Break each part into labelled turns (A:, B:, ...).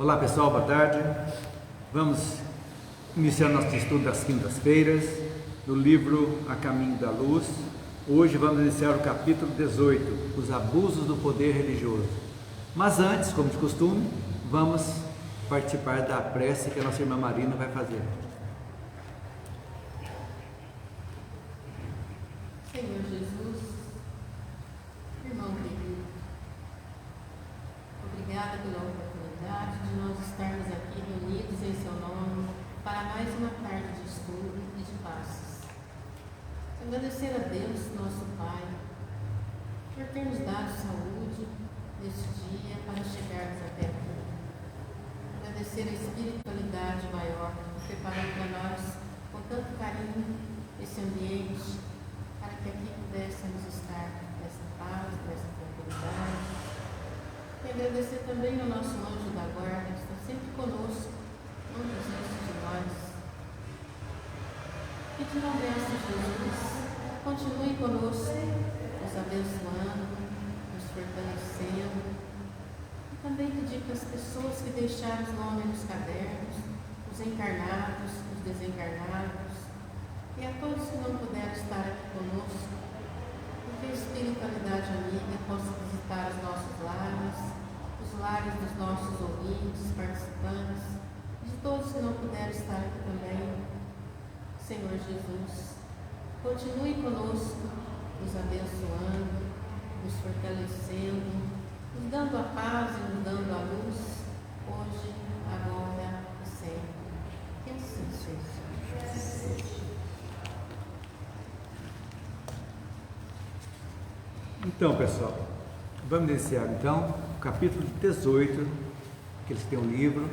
A: Olá pessoal, boa tarde. Vamos iniciar nosso estudo das quintas-feiras do livro A Caminho da Luz. Hoje vamos iniciar o capítulo 18, os abusos do poder religioso. Mas antes, como de costume, vamos participar da prece que a nossa irmã Marina vai fazer.
B: Senhor Jesus, irmão querido, obrigada pela oportunidade de nós estarmos aqui reunidos em seu nome para mais uma tarde de estudo e de passos. Agradecer a Deus, nosso Pai, por ter nos dado saúde neste dia para chegarmos até aqui. Agradecer a espiritualidade maior que preparou para nós com tanto carinho esse ambiente, para que aqui pudéssemos estar nessa paz, nessa tranquilidade. E agradecer também ao nosso anjo da guarda, que está sempre conosco, não desiste de nós. E que não graça de Jesus, continue conosco, nos abençoando, nos fortalecendo. E também pedir para as pessoas que deixaram os nomes nos cadernos, os encarnados, os desencarnados, e a todos que não puderam estar aqui conosco, que a espiritualidade amiga possa visitar os nossos lares, os lares dos nossos ouvintes, participantes, de todos que não puderam estar aqui também. Senhor Jesus, continue conosco, nos abençoando, nos fortalecendo, nos dando a paz e nos dando a luz, hoje, agora e sempre. Que assim seja.
A: Então, pessoal, vamos iniciar então o capítulo 18, que eles têm um livro.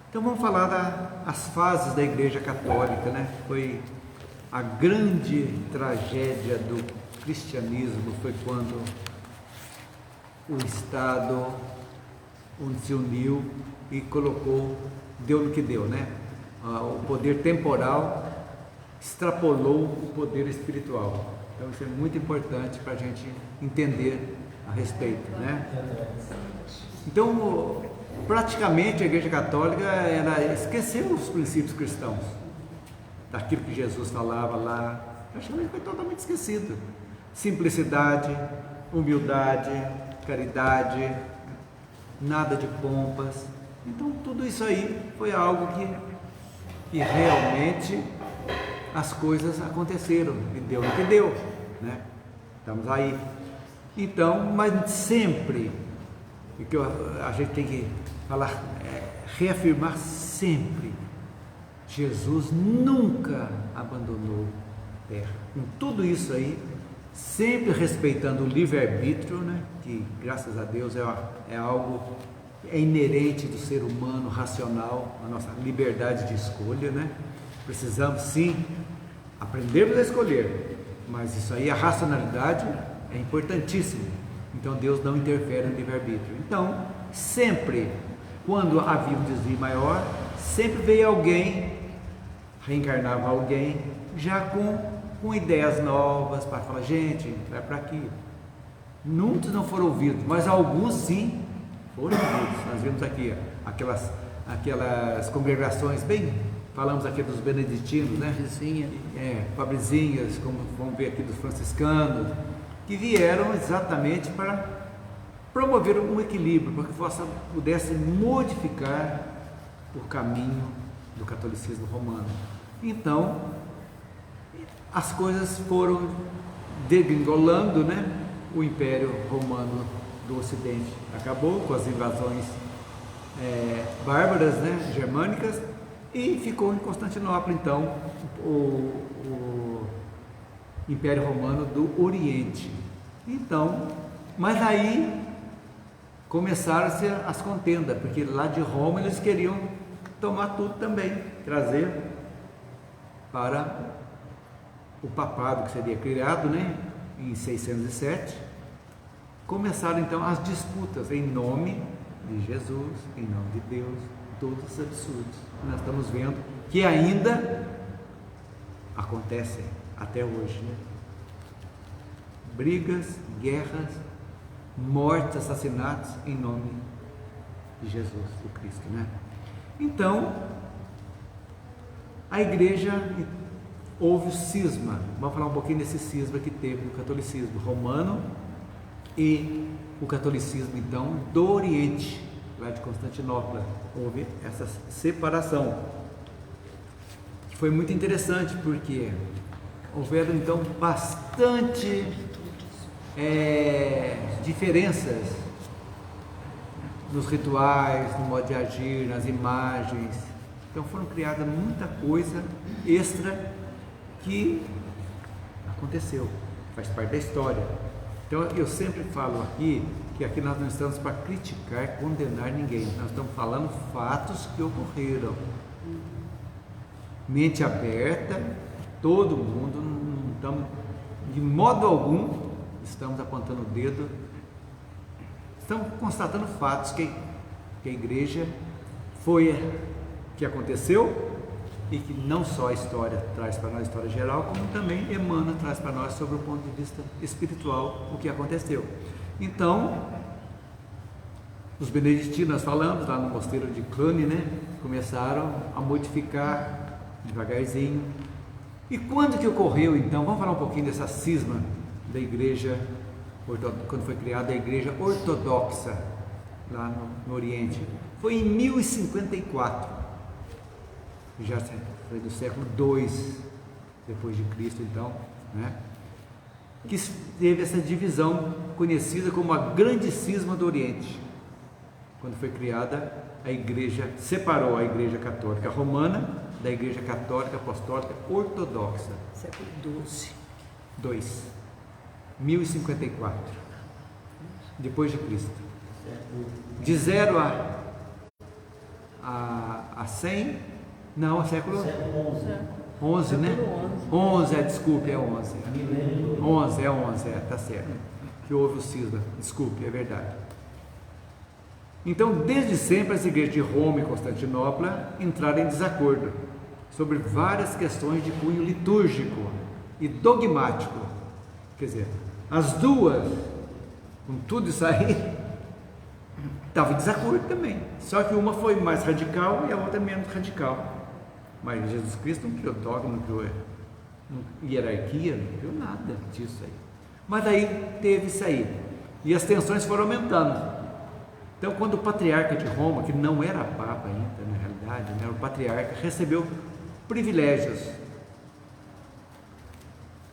A: Então vamos falar das fases da Igreja Católica, né? Foi a grande tragédia do cristianismo, foi quando o Estado se uniu e deu no que deu, né? O poder temporal extrapolou o poder espiritual. Então isso é muito importante para a gente entender a respeito, né? Então, praticamente a Igreja Católica ela esqueceu os princípios cristãos, daquilo que Jesus falava lá, praticamente foi totalmente esquecido. Simplicidade, humildade, caridade, nada de pompas. Então tudo isso aí foi algo que realmente as coisas aconteceram e deu no que deu, né? Estamos aí. Então, mas sempre, e que a gente tem que falar, reafirmar sempre, Jesus nunca abandonou a terra. Com tudo isso aí, sempre respeitando o livre-arbítrio, né? Que graças a Deus é algo inerente do ser humano racional, a nossa liberdade de escolha, né? Precisamos sim aprendermos a escolher, mas isso aí, a racionalidade é importantíssimo. Então Deus não interfere no livre-arbítrio. Então, sempre, quando havia um desvio maior, sempre veio alguém, reencarnava alguém, já com ideias novas, para falar, gente, vai para aqui. Muitos não foram ouvidos, mas alguns sim foram ouvidos. Nós vimos aqui aquelas congregações falamos aqui dos beneditinos, né? Pobrezinhas, como vamos ver aqui dos franciscanos, que vieram exatamente para promover um equilíbrio, para que pudesse modificar o caminho do catolicismo romano. Então, as coisas foram degringolando, né? O Império Romano do Ocidente acabou com as invasões bárbaras, né? Germânicas, e ficou em Constantinopla, então, o Império Romano do Oriente. Então, mas aí começaram-se as contendas, porque lá de Roma eles queriam tomar tudo também, trazer para o papado que seria criado, né, em 607. Começaram então as disputas em nome de Jesus, em nome de Deus, todos os absurdos. Nós estamos vendo que ainda acontecem até hoje, né? Brigas, guerras, mortes, assassinatos em nome de Jesus, do Cristo, né? Então, a igreja, houve o cisma. Vamos falar um pouquinho desse cisma que teve no catolicismo romano e o catolicismo, então, do Oriente, lá de Constantinopla. Houve essa separação, que foi muito interessante, porque houveram, então, bastante diferenças nos rituais, no modo de agir, nas imagens. Então foram criadas muita coisa extra que aconteceu, faz parte da história. Então eu sempre falo aqui que aqui nós não estamos para criticar, condenar ninguém, nós estamos falando fatos que ocorreram. Mente aberta, todo mundo, não estamos, de modo algum, estamos apontando o dedo, estamos constatando fatos que a igreja foi, que aconteceu, e que não só a história traz para nós, a história geral, como também Emmanuel traz para nós sobre o ponto de vista espiritual o que aconteceu. Então, os beneditinos, nós falamos lá no mosteiro de Cluny, né, começaram a modificar devagarzinho. E quando que ocorreu então? Vamos falar um pouquinho dessa cisma da igreja, quando foi criada a igreja ortodoxa lá no Oriente. Foi em 1054, já foi do século II depois de Cristo, então, né, que teve essa divisão conhecida como a grande cisma do Oriente. Quando foi criada a igreja, separou a igreja católica romana da igreja católica apostólica ortodoxa.
C: Século XII.
A: 1054 depois de Cristo. De 0 a 100, não, século 11, né? 11, desculpe, é 11. 11, tá certo. Que houve o cisma, desculpe, é verdade. Então, desde sempre, as igrejas de Roma e Constantinopla entraram em desacordo sobre várias questões de cunho litúrgico e dogmático. Quer dizer, as duas, com tudo isso aí, estavam em desacordo também. Só que uma foi mais radical e a outra menos radical. Mas Jesus Cristo não criou dogma, não criou hierarquia, não criou nada disso aí. Mas aí teve isso aí. E as tensões foram aumentando. Então, quando o patriarca de Roma, que não era papa ainda, na realidade, né, o patriarca recebeu privilégios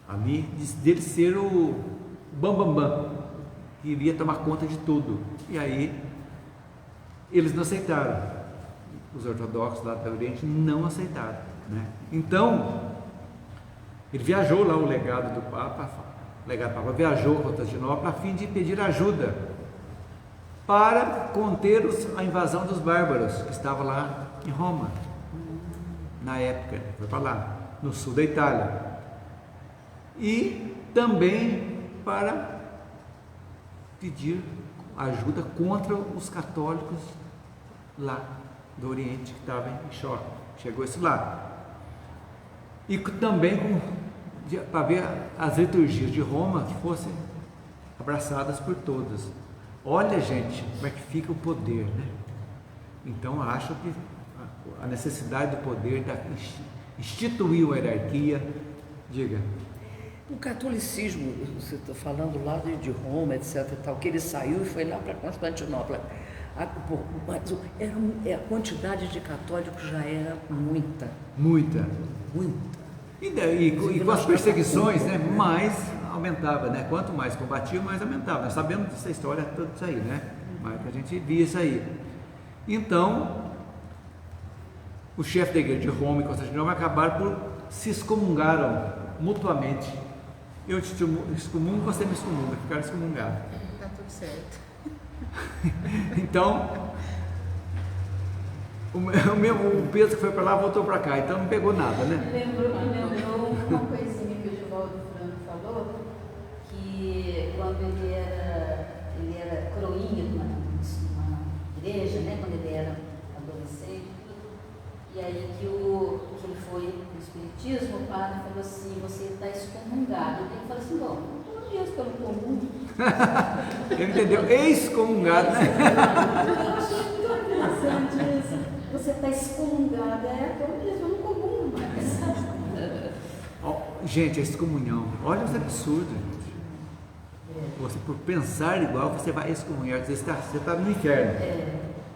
A: ali, dele ser o bambambam, que iria tomar conta de tudo. E aí, eles não aceitaram. Os ortodoxos lá do Oriente não aceitaram, né? Então, ele viajou lá, o legado do Papa viajou a Constantinopla a fim de pedir ajuda para conter a invasão dos bárbaros que estavam lá em Roma, na época, foi para lá, no sul da Itália, e também para pedir ajuda contra os católicos lá do Oriente, que estavam em choque. Chegou isso lá. E também para ver as liturgias de Roma que fossem abraçadas por todos. Olha, gente, como é que fica o poder, né? Então, acho que a necessidade do poder instituir uma hierarquia, diga.
C: O catolicismo, você está falando lá de Roma, etc. e tal, que ele saiu e foi lá para Constantinopla. Mas a quantidade de católicos já era muita.
A: Muita. E com as perseguições, né, mais aumentava, né? Quanto mais combatia, mais aumentava. Nós sabemos dessa história, tudo isso aí, né? Mas a gente via isso aí. Então, o chefe da igreja de Roma e Constantinopla acabaram por se excomungaram mutuamente. Eu te excomungo, você me excomunga, ficaram excomungados.
B: Tá tudo certo.
A: Então, o peso que foi para lá voltou para cá, então não pegou nada, né?
D: Lembrou uma coisinha que o Givaldo Franco falou, que quando ele era coroinha de uma igreja, né, quando ele era adolescente, e aí que ele foi no Espiritismo, o padre falou assim, você está excomungado. Ele falou assim, bom, não estou mesmo pelo comum.
A: Ele entendeu? Excomungado, né? gente, a excomunhão, olha os absurdos, gente. Você, por pensar igual, você vai excomunhar, você está no inferno.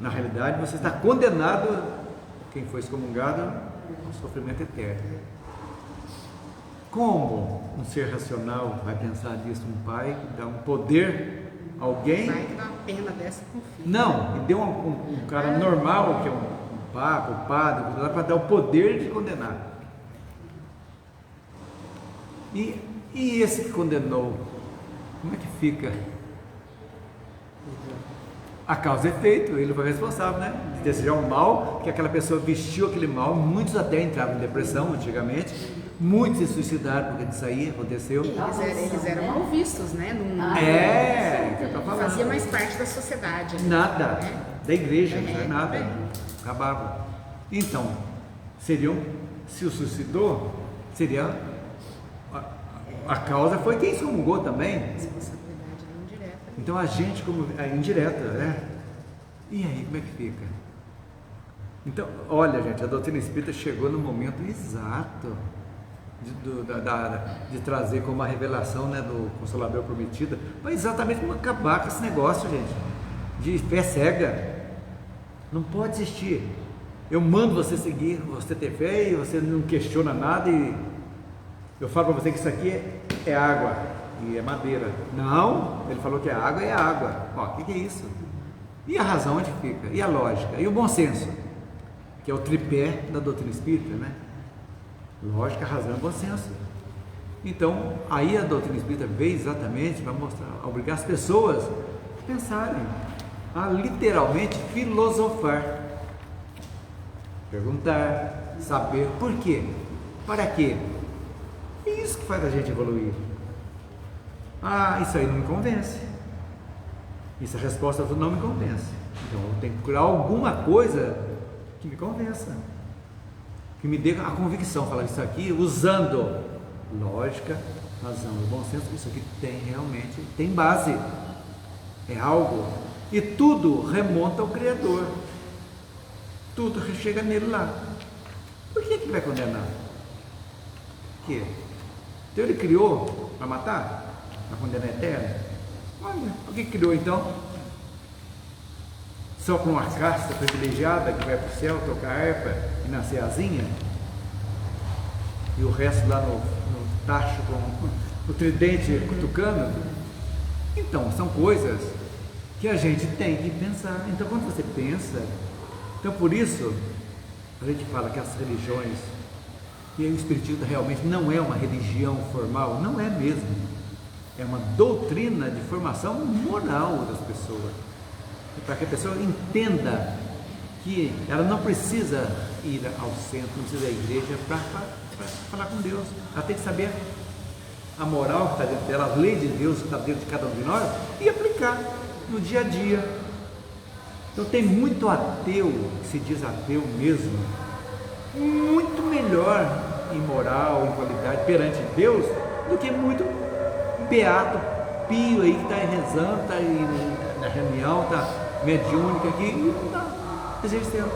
A: Na realidade, você está condenado, quem foi excomungado, ao sofrimento eterno. Como um ser racional vai pensar nisso? Um pai que dá um poder a alguém?
E: Vai que dá uma pena dessa com o filho.
A: Não, e deu um cara normal, que é um papa, um padre, para dar o poder de condenar. E esse que condenou, como é que fica? A causa e efeito, ele foi responsável, né? De desejar o mal, que aquela pessoa vestiu aquele mal, muitos até entravam em depressão antigamente, muitos se suicidaram porque disso aí aconteceu.
E: Eles eram mal vistos, né?
A: Que eu tô falando.
E: Fazia mais parte da sociedade.
A: Nada,
E: né?
A: da igreja, não é nada, acabava. Então, se o suicidou, seria, a causa foi quem excomungou também.
E: Responsabilidade indireta.
A: Então a gente, como indireta, né? E aí, como é que fica? Então, olha, gente, a doutrina espírita chegou no momento exato de trazer como uma revelação, né, do Consolador Prometido, para exatamente acabar com esse negócio, gente, de fé cega. Não pode existir. Eu mando você seguir, você ter fé e você não questiona nada, e eu falo para você que isso aqui é água e é madeira. Não, ele falou que é água e é água. Ó, o que é isso? E a razão onde fica? E a lógica? E o bom senso? Que é o tripé da doutrina espírita, né? Lógica, razão e bom senso. Então, aí a doutrina espírita veio exatamente para mostrar, obrigar as pessoas a pensarem, a literalmente filosofar, perguntar, saber por quê, para quê. É isso que faz a gente evoluir. Ah, isso aí não me convence. Essa resposta não me convence. Então eu tenho que procurar alguma coisa que me convença, que me dê a convicção, falar isso aqui usando lógica, razão e bom senso. Isso aqui realmente tem base, é algo, e tudo remonta ao Criador, tudo chega nele lá. Por que vai condenar? Por quê? Então ele criou para matar, para condenar eterno? Olha, por que criou então? Só com uma casta privilegiada que vai para o céu tocar harpa e nascer asinha? E o resto lá no tacho com o tridente cutucando? Então, são coisas que a gente tem que pensar. Então, quando você pensa, então por isso a gente fala que as religiões, e o Espiritismo realmente não é uma religião formal, não é mesmo. É uma doutrina de formação moral das pessoas. Para que a pessoa entenda que ela não precisa ir ao centro, não precisa ir à igreja para falar com Deus. Ela tem que saber a moral que está dentro dela, a lei de Deus que está dentro de cada um de nós, e aplicar no dia a dia. Então tem muito ateu, que se diz ateu mesmo, muito melhor em moral, em qualidade perante Deus, do que muito beato, pio aí que está rezando, está aí na reunião, está mediúnica aqui, e não está exercendo.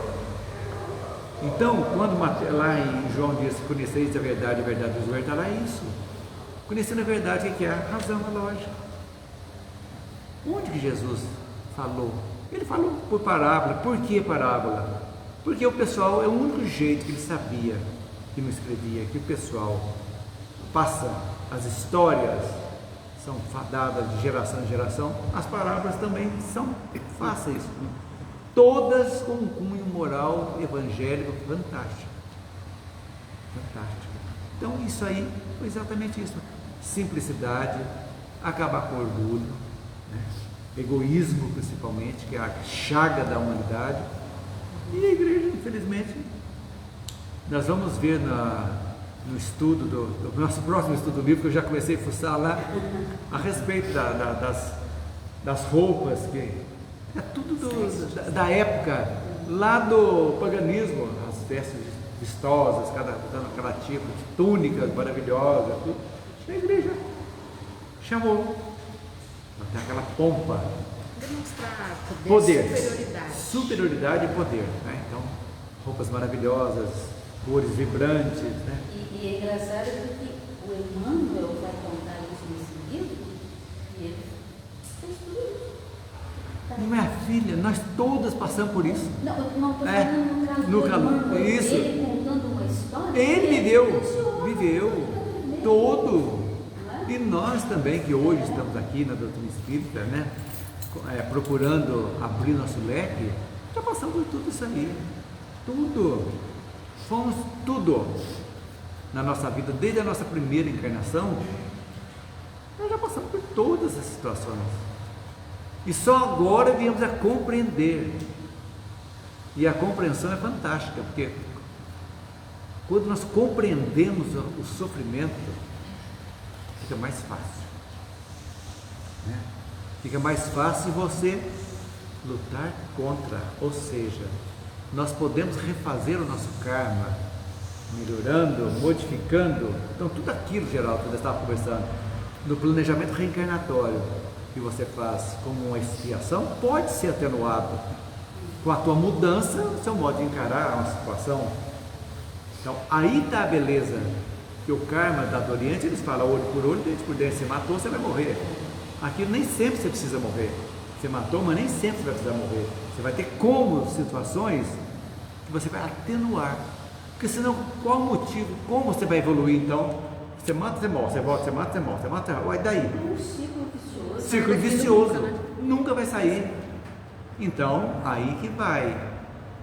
A: Então, quando lá em João diz: conheceis a verdade vos libertará, é isso. Conhecendo a verdade, o que é? A razão, a lógica. Onde que Jesus falou? Ele falou por parábola. Por que parábola? Porque o pessoal, é o único jeito que ele sabia, que não escrevia, que o pessoal passa as histórias, são dadas de geração em geração, as parábolas também são fáceis, todas com um cunho moral evangélico fantástico. Fantástico. Então isso aí foi exatamente isso: simplicidade, acabar com orgulho, né? Egoísmo principalmente, que é a chaga da humanidade. E a igreja, infelizmente, nós vamos ver no estudo do nosso próximo estudo do livro, que eu já comecei a fuçar lá, a respeito das roupas, que é tudo da época, lá do paganismo, as vestes vistosas, cada tipo de túnicas maravilhosas, tudo. A igreja chamou, até aquela pompa,
E: Demonstrar
A: poder,
E: superioridade.
A: superioridade e poder, né? Então, roupas maravilhosas, cores vibrantes, né?
D: E é engraçado porque o Emmanuel vai contar isso nesse livro, e ele fez tudo isso. Tá?
A: Minha filha, nós todas passamos por isso.
D: Não, estou
A: É,
D: falando no caso
A: no
D: do
A: caso-
D: Emmanuel,
A: isso.
D: ele contando uma história.
A: Ele
D: vivenciou.
A: viveu todo. E nós também, que hoje estamos aqui na doutrina espírita, né, procurando abrir nosso leque, já passamos por tudo isso aí. Tudo. Fomos tudo na nossa vida, desde a nossa primeira encarnação, nós já passamos por todas as situações. E só agora viemos a compreender. E a compreensão é fantástica, porque quando nós compreendemos o sofrimento, fica mais fácil, né? Fica mais fácil você lutar contra, ou seja, nós podemos refazer o nosso karma, melhorando, modificando. Então tudo aquilo, Geraldo, que nós estávamos conversando, no planejamento reencarnatório que você faz como uma expiação, pode ser atenuado com a tua mudança, o seu modo de encarar uma situação. Então aí está a beleza, que o karma da do Oriente, eles falam olho por olho, dente por dente. Você matou, você vai morrer. Aqui nem sempre você precisa morrer. Você matou, mas nem sempre você vai precisar morrer. Você vai ter situações que você vai atenuar. Porque senão, qual o motivo? Como você vai evoluir então? Você mata, você morre, você volta, você mata, você morre, você mata, você morre. Daí?
D: É um ciclo vicioso.
A: Círculo vicioso. Nunca vai sair. Então, aí que vai.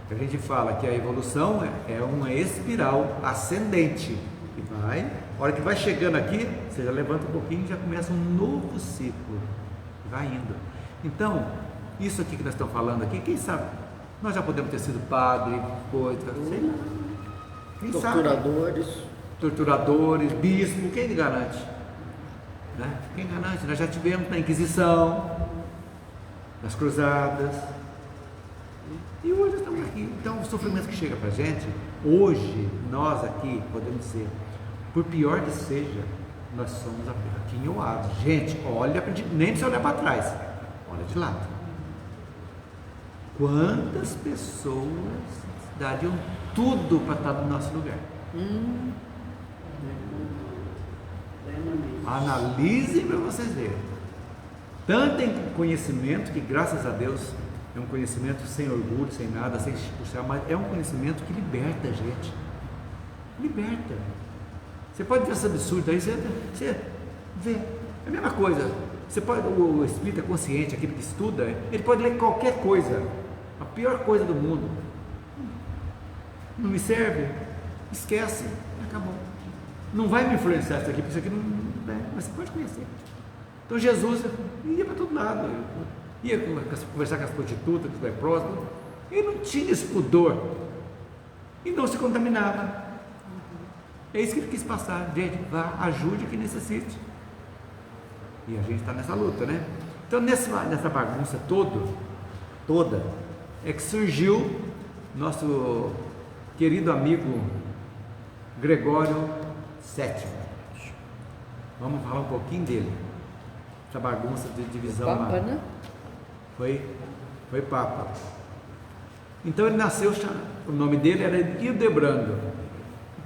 A: A gente fala que a evolução é uma espiral ascendente. E vai, a hora que vai chegando aqui, você já levanta um pouquinho e já começa um novo ciclo. Vai indo. Então, isso aqui que nós estamos falando aqui, quem sabe? Nós já podemos ter sido padre, coisa, sei lá. Quem
C: Torturadores.
A: sabe? Torturadores, bispo, quem garante? Né? Quem garante? Nós já tivemos na Inquisição, nas Cruzadas, e hoje estamos aqui. Então, o sofrimento que chega para a gente, hoje, nós aqui, podemos dizer, por pior que seja, nós somos aqui em Oasis. Gente, olha, nem precisa olhar para trás, olha de lado. Quantas pessoas dariam tudo para estar no nosso lugar? Analisem para vocês verem. Tanto em conhecimento, que graças a Deus é um conhecimento sem orgulho, sem nada, sem puxar, mas é um conhecimento que liberta a gente. Liberta. Você pode ver esse absurdo aí, você vê. É a mesma coisa. Você pode, o espírita consciente, aquele que estuda, ele pode ler qualquer coisa, a pior coisa do mundo. Não me serve? Esquece, acabou. Não vai me influenciar isso aqui, porque isso aqui não é, mas você pode conhecer. Então Jesus ia para todo lado, ia conversar com as prostitutas, com os leprosos, ele não tinha esse pudor e não se contaminava. É isso que ele quis passar, gente, vá, ajude quem necessite. E a gente está nessa luta, né? Então nessa bagunça toda, é que surgiu nosso querido amigo Gregório VII. Vamos falar um pouquinho dele. Essa bagunça de divisão
C: Papa,
A: lá.
C: né?
A: Foi Papa. Então ele nasceu, o nome dele era Hildebrando.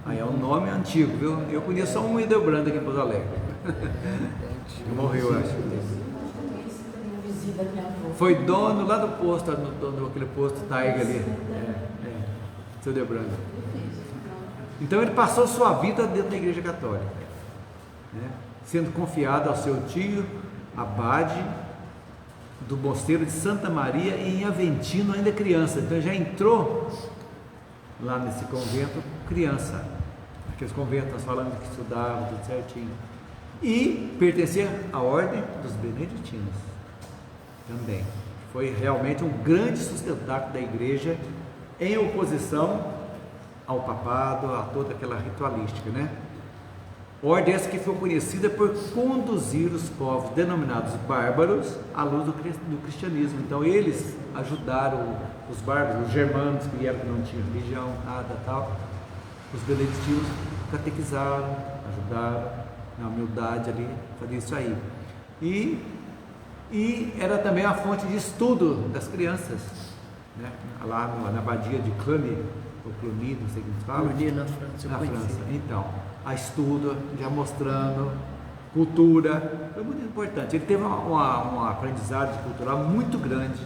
A: Aí é um nome antigo, viu? Eu conheço só um Hildebrando aqui em Pouso Alegre. Que morreu, acho. Foi dono lá do posto, aquele posto Taiga ali. Seu Hildebrando. Então ele passou sua vida dentro da Igreja Católica, né? Sendo confiado ao seu tio, abade do mosteiro de Santa Maria em Aventino, ainda criança. Então ele já entrou lá nesse convento criança, aqueles conventos nós falamos que estudavam tudo certinho, e pertencia à ordem dos beneditinos também. Foi realmente um grande sustentáculo da igreja em oposição ao papado, a toda aquela ritualística, né? Ordem essa que foi conhecida por conduzir os povos denominados bárbaros à luz do cristianismo. Então eles ajudaram os bárbaros, os germanos que vieram que não tinham religião, nada tal. Os beneditinos catequizaram, ajudaram na humildade ali, fazer isso aí. E era também a fonte de estudo das crianças. né? Lá na abadia de Cluny, ou Cluny, não sei como se fala.
C: Cluny, na França, eu
A: Na
C: conheci.
A: França. Então, a estudo, já mostrando cultura, foi muito importante. Ele teve uma aprendizagem cultural muito grande,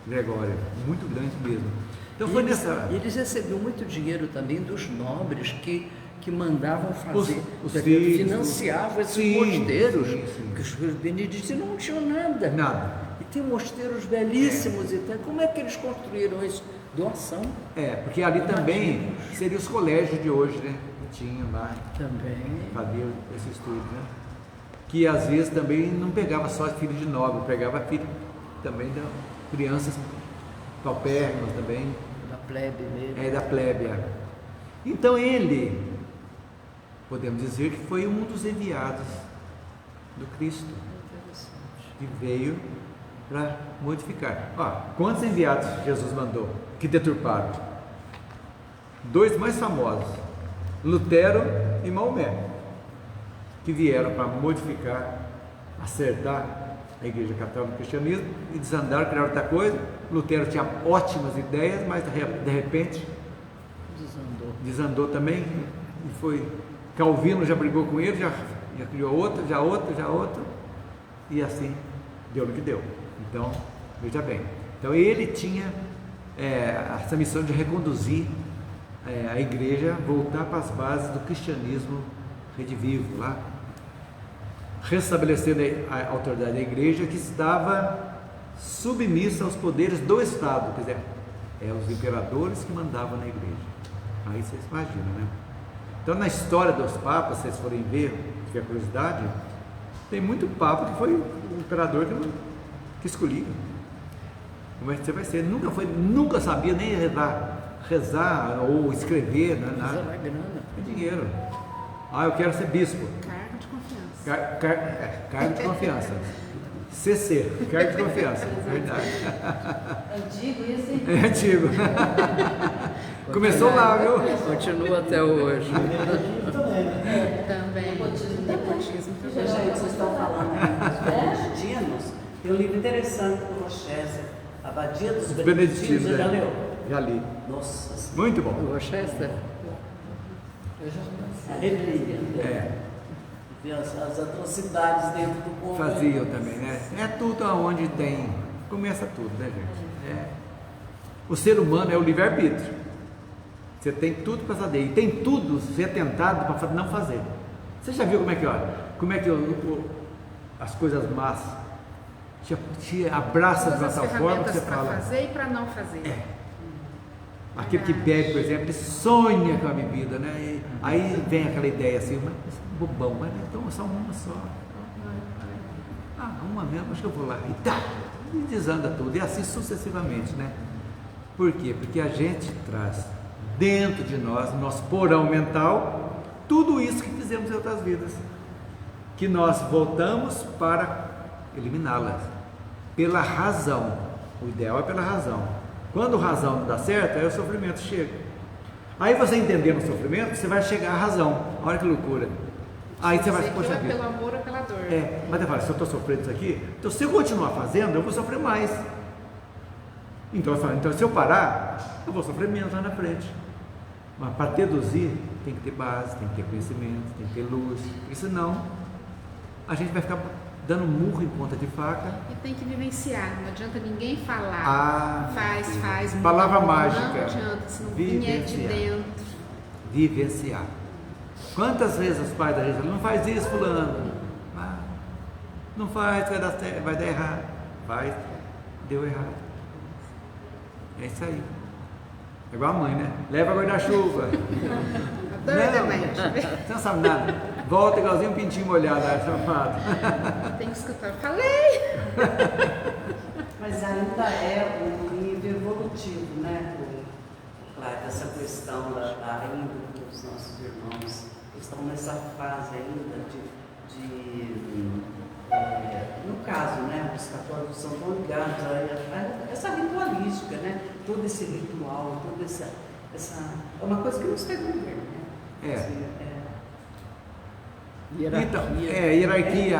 A: Gregório, muito grande mesmo. Então foi nessa...
C: Eles recebiam muito dinheiro também dos nobres que mandavam fazer,
A: Os filhos,
C: financiavam esses
A: sim,
C: mosteiros,
A: sim.
C: que os beneditinos não tinham nada.
A: Nada.
C: E tem mosteiros belíssimos e tal. Como é que eles construíram isso? Doação
A: Porque ali também seriam os colégios de hoje, né? Que tinham lá,
C: também.
A: faziam esse estudo, né? Que às vezes também não pegava só filho de nobre, pegava filho também de crianças paupérrimas também,
C: Da plebe mesmo.
A: da plebe. Então ele, podemos dizer que foi um dos enviados do Cristo, que veio para modificar. Quantos enviados Jesus mandou que deturparam? 2 mais famosos, Lutero e Maomé, que vieram para modificar, acertar a Igreja Católica e o cristianismo e desandaram, criaram outra coisa. Lutero tinha ótimas ideias, mas de repente desandou também, e foi. Calvino já brigou com ele, já criou outra, já outra, e assim deu no que deu. Então, veja bem. Então ele tinha essa missão de reconduzir a igreja, voltar para as bases do cristianismo redivivo lá, restabelecendo a autoridade da igreja que estava submissa aos poderes do Estado, quer dizer, os imperadores que mandavam na igreja. Aí vocês imaginam, né? Então, na história dos papas, se vocês forem ver, se tiver curiosidade, tem muito papa que foi o imperador que escolhia. Como é que você vai ser? Nunca sabia nem rezar ou escrever, né? Nada.
C: Mas é grana.
A: É dinheiro. Eu quero ser bispo.
E: Cargo de confiança.
A: Cargo de confiança. CC, cargo de confiança. Verdade.
D: Antigo isso, hein?
A: É antigo. Começou lá, viu?
C: Continua até hoje.
E: Também.
B: Nepotismo
F: Já que vocês estão falando dos beneditinos, tem um livro interessante do Rochester, Abadia dos Beneditinos, você já leu?
A: Já li.
F: Nossa Senhora.
A: Muito bom.
C: Rochester?
A: É,
F: Vê as atrocidades dentro do povo.
A: faziam também, né? É tudo aonde tem. Começa tudo, né, gente? O ser humano é o livre-arbítrio. Você tem tudo para fazer. E tem tudo ser tentado para não fazer. Você já viu como é que as coisas más te abraçam de uma
E: Todas as
A: tal forma que
E: ferramentas
A: você
E: para
A: fala.
E: fazer e para não fazer.
A: Aquele que bebe, por exemplo, ele sonha com a bebida, né? E aí vem aquela ideia assim, mas bobão, mas então só uma só. Uma mesmo, acho que eu vou lá. E tá, e desanda tudo. E assim sucessivamente, né? Por quê? Porque a gente traz dentro de nós, no nosso porão mental, tudo isso que fizemos em outras vidas. Que nós voltamos para eliminá-las. Pela razão. O ideal é pela razão. Quando a razão não dá certo, aí o sofrimento chega. Aí você entendendo o sofrimento, você vai chegar à razão. Olha que loucura. Aí você vai, poxa vida.
E: Pelo amor ou pela dor.
A: Mas eu falo, se eu estou sofrendo isso aqui, então se eu continuar fazendo, eu vou sofrer mais. Então eu falo, então se eu parar, eu vou sofrer menos lá na frente. Mas para deduzir, tem que ter base, tem que ter conhecimento, tem que ter luz. Porque senão, a gente vai ficar dando murro em ponta de faca.
E: E tem que vivenciar, não adianta ninguém falar. Faz.
A: Palavra
E: muda,
A: mágica.
E: Não adianta, se não vier de dentro.
A: Vivenciar. Quantas vezes os pais da gente falam, não faz isso, fulano. Não faz, vai dar certo, vai dar errado. Faz, deu errado. É isso aí. É igual a mãe, né? Leva guarda-chuva.
E: Doida, mãe.
A: Você não sabe nada. Volta igualzinho um pintinho molhado, safado.
E: Tem que escutar. Falei!
F: Mas ainda é um nível evolutivo, né? Claro, essa questão ainda dos nossos irmãos que estão nessa fase ainda no caso, né? Os católicos são tão ligados a essa ritualística, né? Todo esse ritual, toda essa é uma coisa que não sai do governo, né?
A: Então, hierarquia,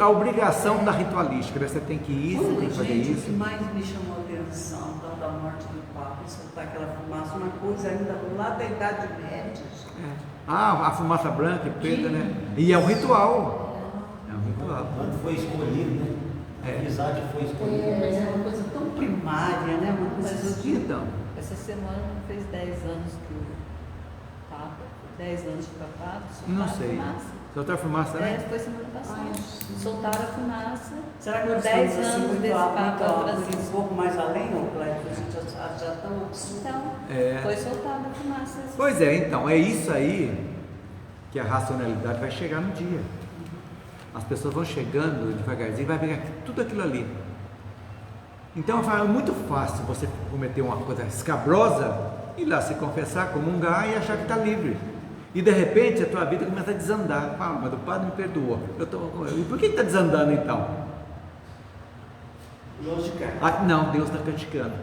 A: a obrigação da ritualística, né? Você tem que ir, você tem que fazer
F: Gente,
A: isso.
F: o que mais me chamou a atenção, tal da morte do Papa, soltar aquela fumaça, uma coisa ainda lá da Idade Média.
A: A fumaça branca e preta, né? E é um ritual. É um ritual.
G: Quando foi escolhido, né? A amizade foi escolhida.
F: Mas é uma coisa tão primária, né? Uma coisa assim.
A: Então,
C: Essa semana fez 10 anos que o Papa, 10 anos de papado,
A: não
C: soltaram a
A: sei.
C: fumaça.
A: Soltar a fumaça, né?
C: Foi semana passada. Soltaram a fumaça.
F: Será que
C: por
F: nós
C: 10
F: estamos assim,
C: anos
F: muito,
C: desse Papa
F: um
C: Francisco?
F: pouco mais além, ou Cléber? A gente já estão
C: Então, foi soltada a fumaça.
A: Pois é, então, é isso aí que a racionalidade vai chegar no dia. As pessoas vão chegando devagarzinho, vai pegar tudo aquilo ali. Então é muito fácil você cometer uma coisa escabrosa, ir lá se confessar, comungar e achar que está livre. E de repente a tua vida começa a desandar. Fala, mas o padre me perdoou. E por que está desandando então?
G: Lógica.
A: Não, Deus está castigando.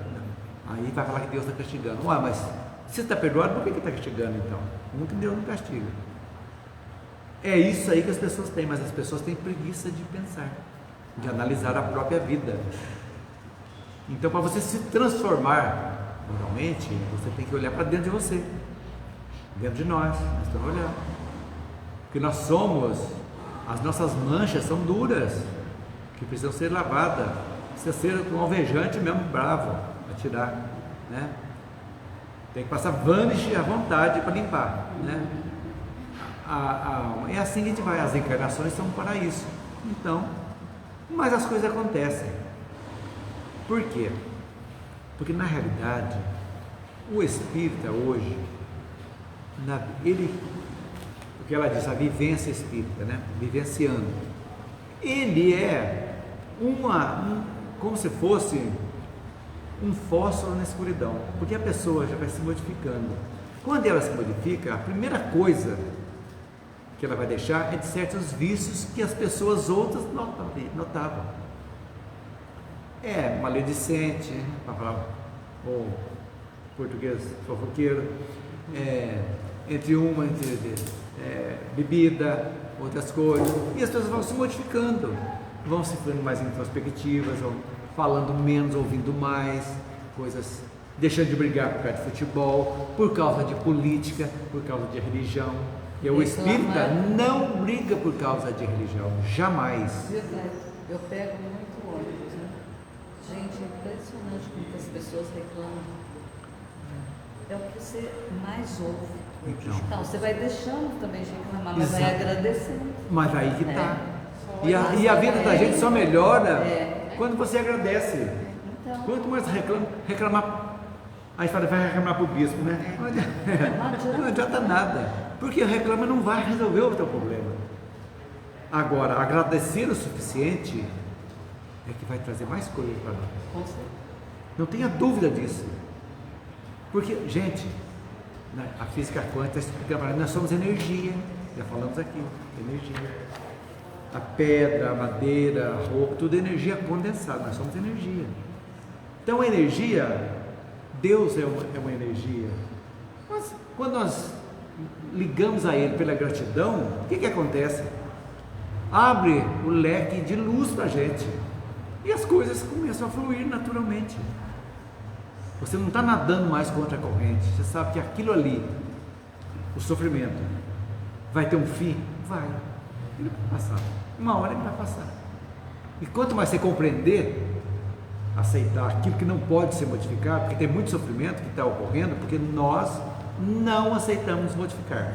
A: Aí vai falar que Deus está castigando. Ué, mas se você está perdoado, por que está castigando então? Muito Deus não castiga. É isso aí que as pessoas têm, mas as pessoas têm preguiça de pensar, de analisar a própria vida. Então, para você se transformar moralmente, você tem que olhar para dentro de você, dentro de nós estamos olhando. Porque nós somos, as nossas manchas são duras, que precisam ser lavadas, precisa ser um alvejante mesmo, bravo, para tirar, né? Tem que passar vanish à vontade para limpar, né? É assim que a gente vai, as encarnações são para isso. Então, mas as coisas acontecem. Por quê? Porque na realidade, o espírita hoje, o que ela diz, a vivência espírita, né? Vivenciando, ele é como se fosse um fósforo na escuridão, porque a pessoa já vai se modificando. Quando ela se modifica, a primeira coisa que ela vai deixar é de certos vícios que as pessoas outras notavam. É maledicente, para falar o português fofoqueiro, entre bebida, outras coisas, e as pessoas vão se modificando, vão se ficando mais introspectivas, vão falando menos, ouvindo mais, coisas, deixando de brigar por causa de futebol, por causa de política, por causa de religião. E o espírita não briga por causa de religião, jamais.
C: Eu pego muito ônibus, né? Gente, é impressionante como as pessoas reclamam. É o que você mais ouve. Então você vai deixando também de reclamar, mas vai agradecendo. Mas aí que está. E a vida da gente só melhora quando você agradece. Então, quanto mais reclamar, aí fala, vai reclamar para o bispo, né? Não adianta nada. Porque reclama não vai resolver o teu problema. Agora, agradecer o suficiente é que vai trazer mais coisas para nós. Não tenha dúvida disso. Porque, gente, a física quântica está explicando, nós somos energia, já falamos aqui, energia. A pedra, a madeira, a roupa, tudo é energia condensada, nós somos energia. Então a energia, Deus é uma energia. Mas quando nós ligamos a Ele pela gratidão, o que acontece? Abre o leque de luz para a gente e as coisas começam a fluir naturalmente. Você não está nadando mais contra a corrente, você sabe que aquilo ali, o sofrimento, vai ter um fim? Vai, ele vai passar, uma hora ele vai passar. E quanto mais você compreender, aceitar aquilo que não pode ser modificado, porque tem muito sofrimento que está ocorrendo, porque nós não aceitamos modificar.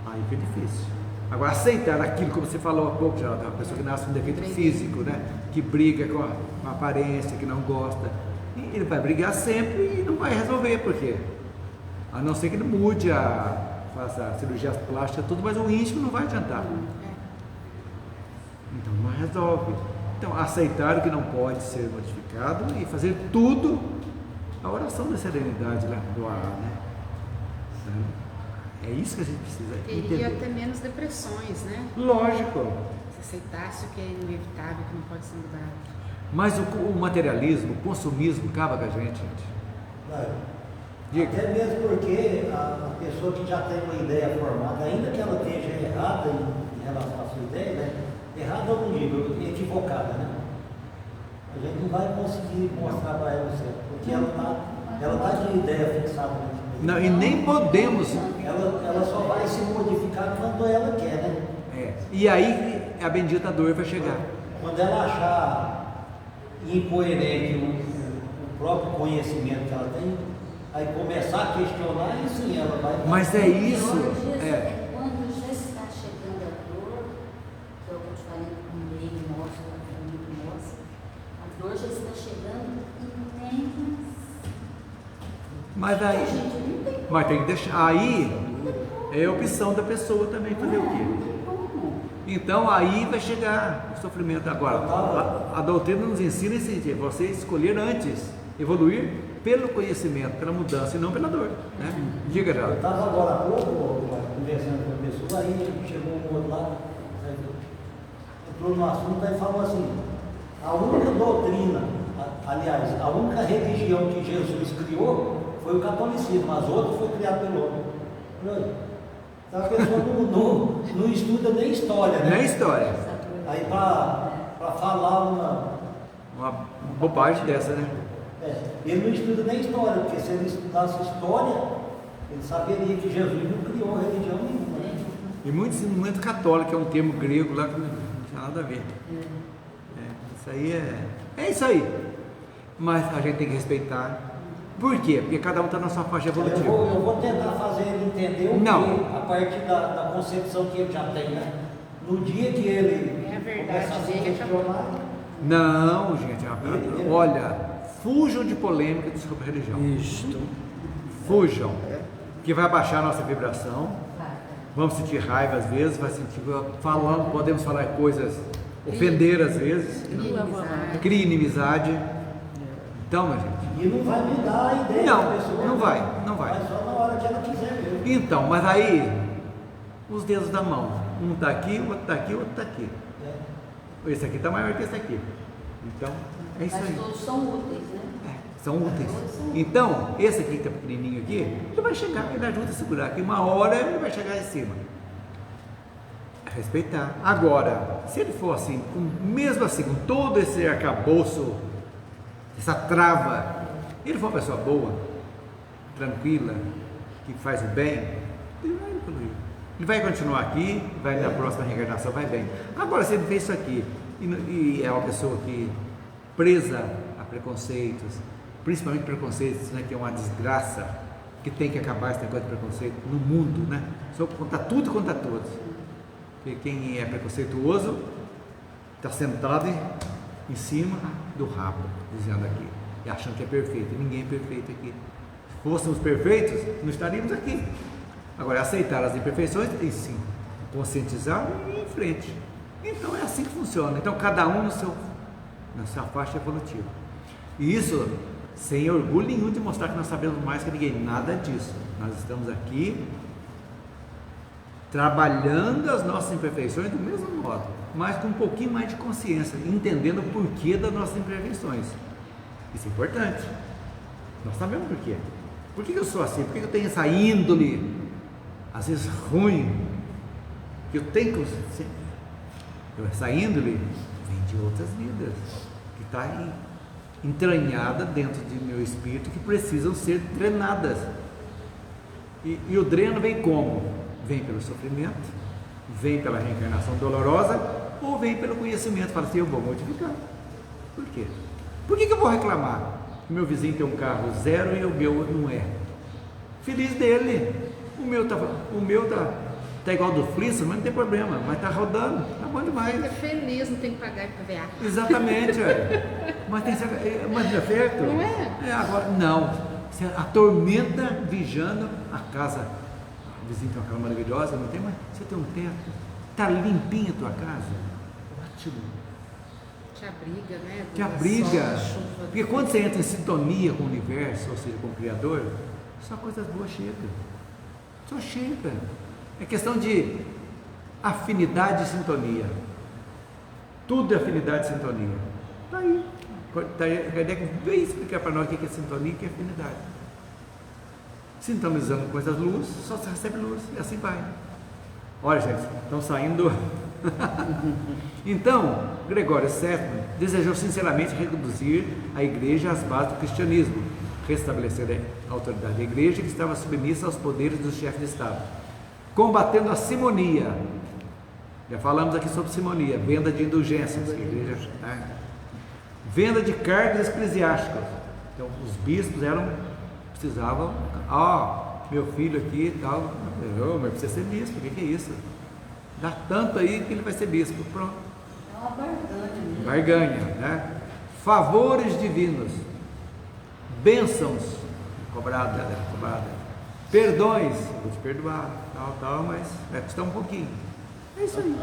C: Aí fica difícil. Agora, aceitar aquilo, como você falou há pouco, já, uma pessoa que nasce com um defeito físico, né? Que briga com a aparência, que não gosta, e ele vai brigar sempre e não vai resolver, por quê? A não ser que ele mude, faça cirurgias plásticas, tudo, mas o íntimo não vai adiantar. Então não resolve. Então, aceitar o que não pode ser modificado e fazer tudo. A oração da serenidade lá do ar, né? É isso que a gente precisa entender.
E: Teria até menos depressões, né?
A: Lógico.
E: Se aceitasse o que é inevitável, que não pode ser mudado.
A: Mas o materialismo, o consumismo acaba com a gente. Diga.
G: Até mesmo porque a pessoa que já tem uma ideia formada, ainda que ela esteja errada em relação à sua ideia, né? Errada eu não digo, equivocada, né? A gente não vai conseguir mostrar para ela o certo, porque ela tá de ideia fixada. Né?
A: Não, e nem podemos.
G: Ela só vai se modificar quando ela quer, né?
A: E aí a bendita dor vai chegar.
G: Quando ela achar incoerente o próprio conhecimento que ela tem, aí começar a questionar, e sim, ela vai...
A: Mas é isso.
D: Quando já está chegando a dor, que é o que eu te falei com o meio nosso, a dor já está chegando e nem...
A: Mas tem que deixar. Aí é a opção da pessoa também fazer o quê? Então aí vai chegar o sofrimento. Agora, a doutrina nos ensina esse dia, você escolher antes, evoluir pelo conhecimento, pela mudança e não pela dor. Né? Diga, Geraldo.
G: Eu estava agora há pouco conversando com a pessoa, aí chegou um outro lá, entrou no assunto e falou assim: a única doutrina, aliás, a única religião que Jesus criou foi o catolicismo, as outras foi criado pelo homem. Então a pessoa não estuda nem história, né?
A: Nem história.
G: Aí para falar
A: uma bobagem dessa, né?
G: Ele não estuda nem história, porque se ele estudasse história, ele saberia que Jesus não criou religião nenhuma. Né?
A: E muito católico, é um termo grego lá que não tinha nada a ver. Isso aí é isso aí. Mas a gente tem que respeitar. Por quê? Porque cada um está na sua faixa evolutiva.
G: Eu vou tentar fazer ele entender o que, a partir da concepção que ele já tem, né? No dia que ele começar a se questionar...
A: Não, gente, olha, fujam de polêmica sobre religião.
C: Isto.
A: Fujam, que vai baixar a nossa vibração. Vamos sentir raiva às vezes, vai sentir falando, podemos falar coisas, ofender às vezes, cria inimizade. Então, minha gente.
G: E não vai me dar a ideia da pessoa.
A: Não vai.
G: Mas só na hora que ela quiser mesmo.
A: Então, mas aí, os dedos da mão, um está aqui, o outro está aqui, o outro está aqui. Esse aqui está maior que esse aqui. Então, é isso aí.
D: Mas todos são úteis, né?
A: São úteis. Então, esse aqui que está pequenininho aqui, ele vai chegar, ele ajuda a segurar aqui. Uma hora ele vai chegar em cima. Respeitar. Agora, se ele for assim, mesmo assim, com todo esse arcabouço, essa trava, ele for uma pessoa boa, tranquila, que faz o bem, ele vai evoluir. Ele vai continuar aqui, vai na próxima reencarnação, vai bem. Agora, se ele fez isso aqui e é uma pessoa que presa a preconceitos, principalmente preconceitos, né, que é uma desgraça, que tem que acabar esse negócio de preconceito no mundo, né? Só contra tudo e contra todos. Porque quem é preconceituoso está sentado em cima do rabo, dizendo aqui, e achando que é perfeito. Ninguém é perfeito aqui. Se fôssemos perfeitos, não estaríamos aqui. Agora, aceitar as imperfeições e sim, conscientizar e ir em frente. Então é assim que funciona. Então cada um na sua faixa evolutiva. E isso sem orgulho nenhum de mostrar que nós sabemos mais que ninguém. Nada disso. Nós estamos aqui trabalhando as nossas imperfeições do mesmo modo, mas com um pouquinho mais de consciência, entendendo o porquê das nossas imperfeições. Isso é importante. Nós sabemos por quê. Por que eu sou assim? Por que eu tenho essa índole, às vezes ruim, que eu tenho que... Essa índole vem de outras vidas, que está entranhada dentro de meu espírito, que precisam ser drenadas. E o dreno vem como? Vem pelo sofrimento, vem pela reencarnação dolorosa, ou vem pelo conhecimento. Fala assim, eu vou modificar. Por quê? Por que eu vou reclamar que meu vizinho tem um carro zero e o meu não é? Feliz dele. O meu tá igual do Flintstone, mas não tem problema, mas tá rodando, tá bom demais.
E: Fica feliz, não tem que pagar IPVA.
A: Exatamente, mas não é certo?
E: Não é?
A: Agora, não. Você atormenta vigiando a casa. O vizinho tem uma casa maravilhosa, não tem, mas você tem um teto, tá limpinha a tua casa, ótimo.
E: Te abriga, né?
A: Te abriga. Porque quando você entra em sintonia com o universo, ou seja, com o Criador, só coisas boas chegam. Só chega. É questão de afinidade e sintonia. Tudo é afinidade e sintonia. Está aí. Kardec veio explicar para nós o que é sintonia e o que é afinidade. sintonizando com essas luzes, só se recebe luz, e assim vai. Olha, gente, estão saindo. Então, Gregório VII desejou sinceramente reduzir a igreja às bases do cristianismo, restabelecer a autoridade da igreja que estava submissa aos poderes do chefe de Estado, combatendo a simonia. Já falamos aqui sobre simonia, venda de indulgências, que a igreja, né? Venda de cargos eclesiásticos. Então, os bispos precisavam, meu filho aqui e tal, mas precisa ser bispo, o que é isso? Dá tanto aí que ele vai ser bispo, pronto.
D: É uma barganha.
A: Barganha, né? Favores divinos, bênçãos, cobrada, perdões, vou te perdoar, tal, mas vai custar um pouquinho. É isso aí.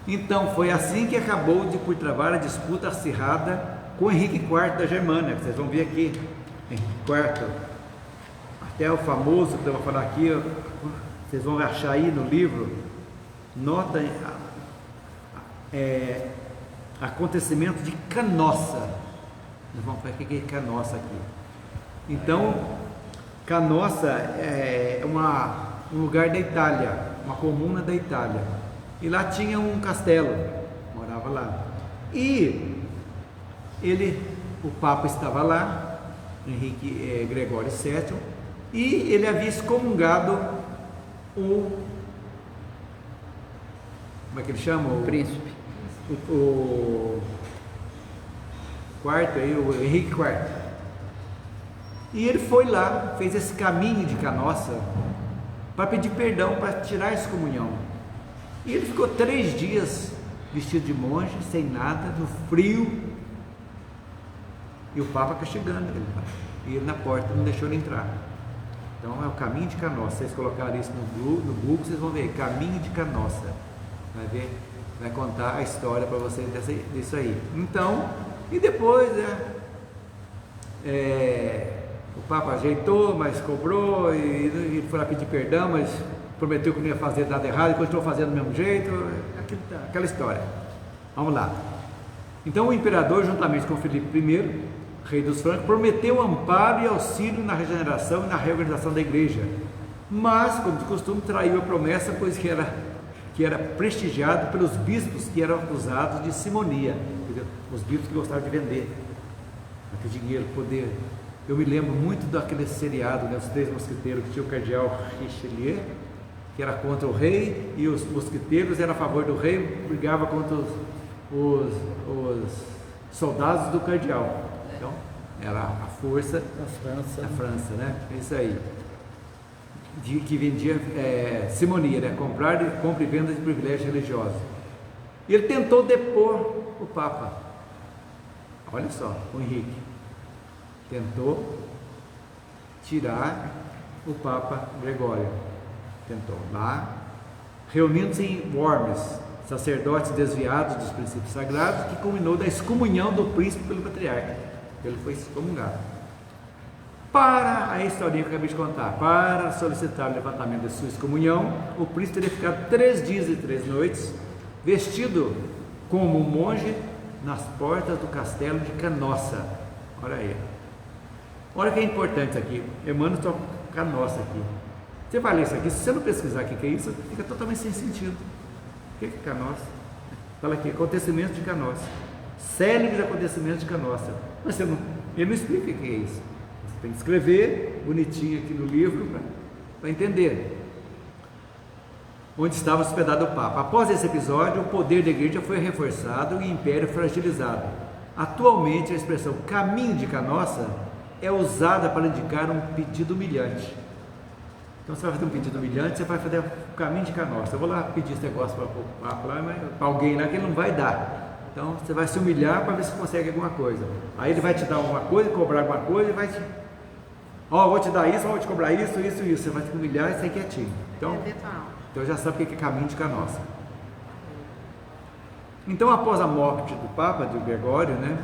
A: Então foi assim que acabou de por travar a disputa acirrada com Henrique IV da Germânia, que vocês vão ver aqui. Henrique IV, até o famoso que eu vou falar aqui, vocês vão achar aí no livro, nota acontecimento de Canossa. Nós vamos ver o que é Canossa aqui. Então, Canossa é um lugar da Itália, uma comuna da Itália, e lá tinha um castelo, morava lá, e o Papa estava lá, Gregório VII, e ele havia excomungado como é que ele chama?
C: O príncipe.
A: O quarto aí, o Henrique IV. E ele foi lá, fez esse caminho de Canossa para pedir perdão, para tirar a excomunhão. E ele ficou 3 dias vestido de monge, sem nada, no frio, e o Papa castigando ele. E ele na porta não deixou ele entrar. Então é o caminho de Canossa. Vocês colocarem isso no Google, vocês vão ver, caminho de Canossa. Vai ver, vai contar a história para vocês disso aí. Então, e depois o Papa ajeitou, mas cobrou, e foi lá pedir perdão, mas prometeu que não ia fazer nada errado, e continuou fazendo do mesmo jeito, aquela história. Vamos lá. Então o imperador, juntamente com Filipe I, rei dos francos, prometeu amparo e auxílio na regeneração e na reorganização da igreja, mas, como de costume, traiu a promessa, pois que era prestigiado pelos bispos que eram acusados de simonia, entendeu? Os bispos que gostavam de vender, ter dinheiro, poder. Eu me lembro muito daquele seriado, né, Os Três Mosqueteiros, que tinha o cardeal Richelieu, que era contra o rei, e os mosqueteiros eram a favor do rei, brigava contra os soldados do cardeal. Então, era a força da França, né? É isso aí. Que vendia simonia, né? Compra e venda de privilégios religiosos. E ele tentou depor o Papa. Olha só, o Henrique tentou tirar o Papa Gregório. Tentou lá, reunindo-se em Worms, sacerdotes desviados dos princípios sagrados, que culminou da excomunhão do príncipe pelo patriarca. Ele foi excomungado. Para a historinha que eu acabei de contar, para solicitar o levantamento da sua excomunhão, o príncipe teria ficado 3 dias e 3 noites, vestido como um monge, nas portas do castelo de Canossa. Olha aí. Olha que é importante isso aqui. Emmanuel toca Canossa aqui. Você vai ler isso aqui, se você não pesquisar o que é isso, fica totalmente sem sentido. O que é Canossa? Fala aqui, acontecimento de Canossa. Célebres acontecimentos de Canossa. Mas ele não explica o que é isso. Você tem que escrever bonitinho aqui no livro para entender onde estava hospedado o Papa. Após esse episódio, o poder da igreja foi reforçado e o império fragilizado. Atualmente, a expressão caminho de Canossa é usada para indicar um pedido humilhante. Então, você vai fazer um pedido humilhante, você vai fazer o caminho de Canossa. Eu vou lá pedir esse negócio para o Papa, para alguém lá que ele não vai dar. Então, você vai se humilhar para ver se consegue alguma coisa. Aí ele vai te dar alguma coisa, cobrar alguma coisa, e vai te... vou te dar isso, vou te cobrar isso. Você vai te humilhar e sair quietinho. Então já sabe o que é caminho de Canossa. Então, após a morte do Papa, de Gregório, né,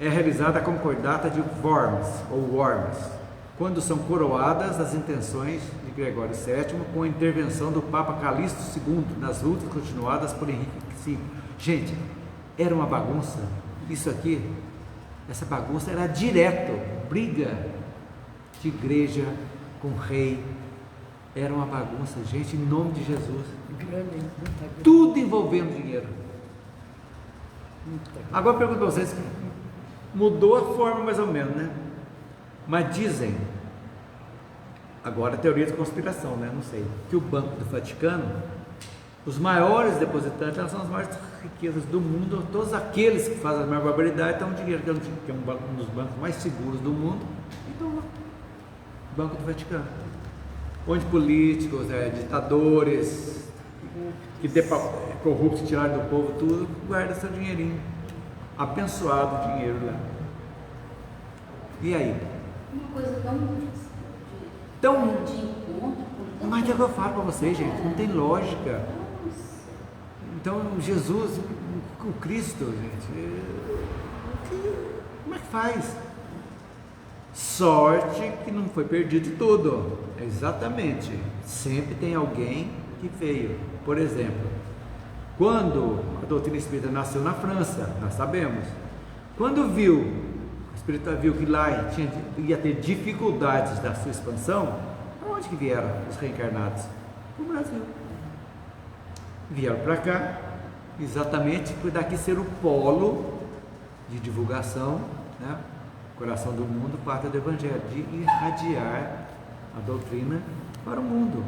A: é realizada a concordata de Worms, quando são coroadas as intenções de Gregório VII com a intervenção do Papa Calixto II nas lutas continuadas por Henrique V. Gente, era uma bagunça. Isso aqui, essa bagunça era direto, briga de igreja com rei. Era uma bagunça, gente, em nome de Jesus. Tudo envolvendo dinheiro. Agora eu pergunto para vocês, mudou a forma mais ou menos, né? Mas dizem, agora teoria de conspiração, né? Não sei, que o Banco do Vaticano, os maiores depositantes, elas são as maiores riquezas do mundo. Todos aqueles que fazem a maior barbaridade estão dinheiro, que é um dos bancos mais seguros do mundo, então lá, Banco do Vaticano, onde políticos, ditadores, corruptos tiraram do povo tudo, guarda seu dinheirinho, abençoado dinheiro lá. E aí?
D: Uma coisa
A: Tão
D: de encontro.
A: Mas é o que eu falo para vocês, gente, não tem lógica. Então, Jesus, o Cristo, gente, como é que faz? Sorte que não foi perdido tudo. Exatamente. Sempre tem alguém que veio. Por exemplo, quando a doutrina espírita nasceu na França, nós sabemos, quando a espírita viu que lá ia ter dificuldades da sua expansão, onde que vieram os reencarnados? Para o Brasil. Vieram para cá, exatamente por daqui ser o polo de divulgação, né? Coração do mundo, pátria do Evangelho, de irradiar a doutrina para o mundo.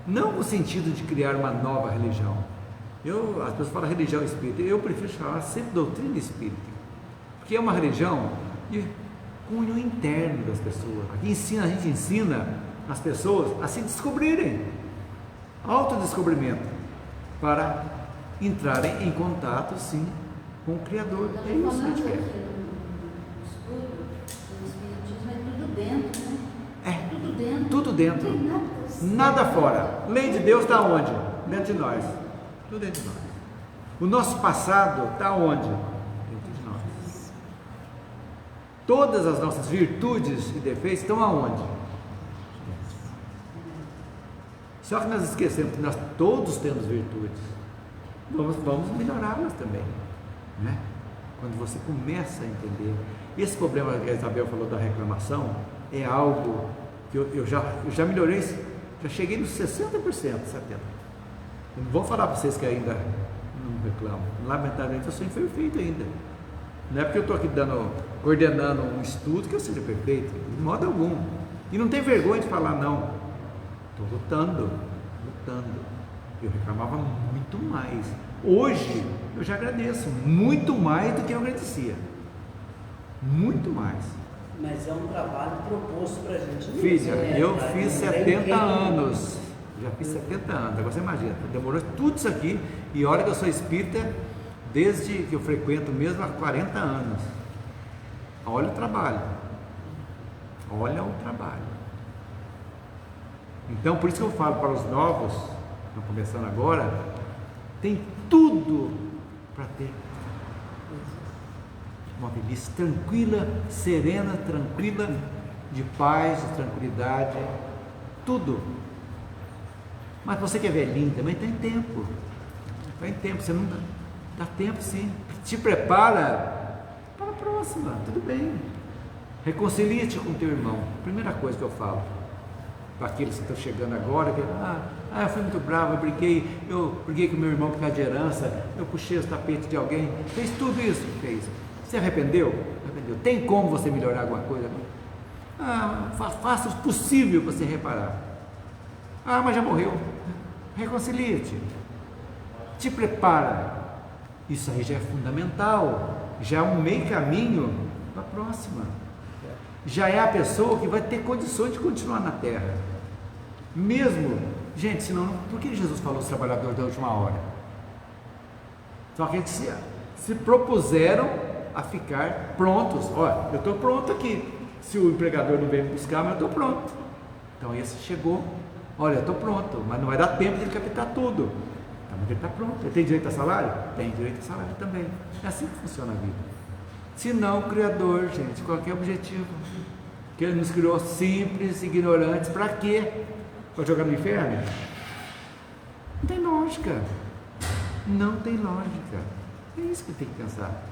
A: Não no sentido de criar uma nova religião. As pessoas falam religião espírita, eu prefiro falar sempre doutrina espírita, porque é uma religião de cunho interno das pessoas. Aqui a gente ensina as pessoas a se descobrirem, autodescobrimento, para entrarem em contato, sim, com o Criador. É isso que a gente quer.
D: O Espiritismo é tudo dentro, né?
A: É,
D: tudo dentro.
A: Tudo dentro.
D: Não tem
A: Nada fora. Lei de Deus está onde? Dentro de nós. Tudo dentro de nós. O nosso passado está onde? Dentro de nós. Todas as nossas virtudes e defeitos estão aonde? Só que nós esquecemos que nós todos temos virtudes. Vamos melhorá-las também, né? Quando você começa a entender. Esse problema que a Isabel falou da reclamação é algo que eu já melhorei, já cheguei nos 60%, 70%. Eu não vou falar para vocês que ainda não reclamam. Lamentavelmente eu sou imperfeito ainda. Não é porque eu estou aqui coordenando um estudo que eu seja perfeito, de modo algum. E não tem vergonha de falar não. Estou lutando. Eu reclamava muito mais. Hoje eu já agradeço muito mais do que eu agradecia. Muito mais.
F: Mas é um trabalho proposto para a gente.
A: Filha, eu fiz 70 anos. Já fiz 70 anos. Agora você imagina, demorou tudo isso aqui. E olha que eu sou espírita desde que eu frequento mesmo há 40 anos. Olha o trabalho. Olha o trabalho. Então, por isso que eu falo para os novos, estão começando agora, tem tudo para ter uma velhice tranquila, serena, tranquila, de paz, de tranquilidade, tudo. Mas você que é velhinho também tem tempo. Tem tempo, você não dá tempo sim. Te prepara para a próxima, tudo bem. Reconcilia-te com teu irmão. Primeira coisa que eu falo para aqueles que estão chegando agora, que eu fui muito bravo, eu briguei com meu irmão por causa de herança, eu puxei os tapetes de alguém, fez tudo isso, fez. Você arrependeu? Arrependeu. Tem como você melhorar alguma coisa? Faça o possível para você reparar. Mas já morreu. Reconcilia-te. Te prepara. Isso aí já é fundamental. Já é um meio caminho para a próxima. Já é a pessoa que vai ter condições de continuar na Terra. Mesmo, gente, senão, por que Jesus falou os trabalhadores da última hora? Só que eles se propuseram a ficar prontos. Olha, eu estou pronto aqui. Se o empregador não veio me buscar, mas eu estou pronto. Então esse chegou. Olha, eu estou pronto, mas não vai dar tempo de ele captar tudo. Então ele está pronto. Ele tem direito a salário? Tem direito a salário também. É assim que funciona a vida. Se não, o Criador, gente, qualquer objetivo. Que Ele nos criou simples, ignorantes, para quê? Para jogar no inferno? Não tem lógica. Não tem lógica. É isso que tem que pensar.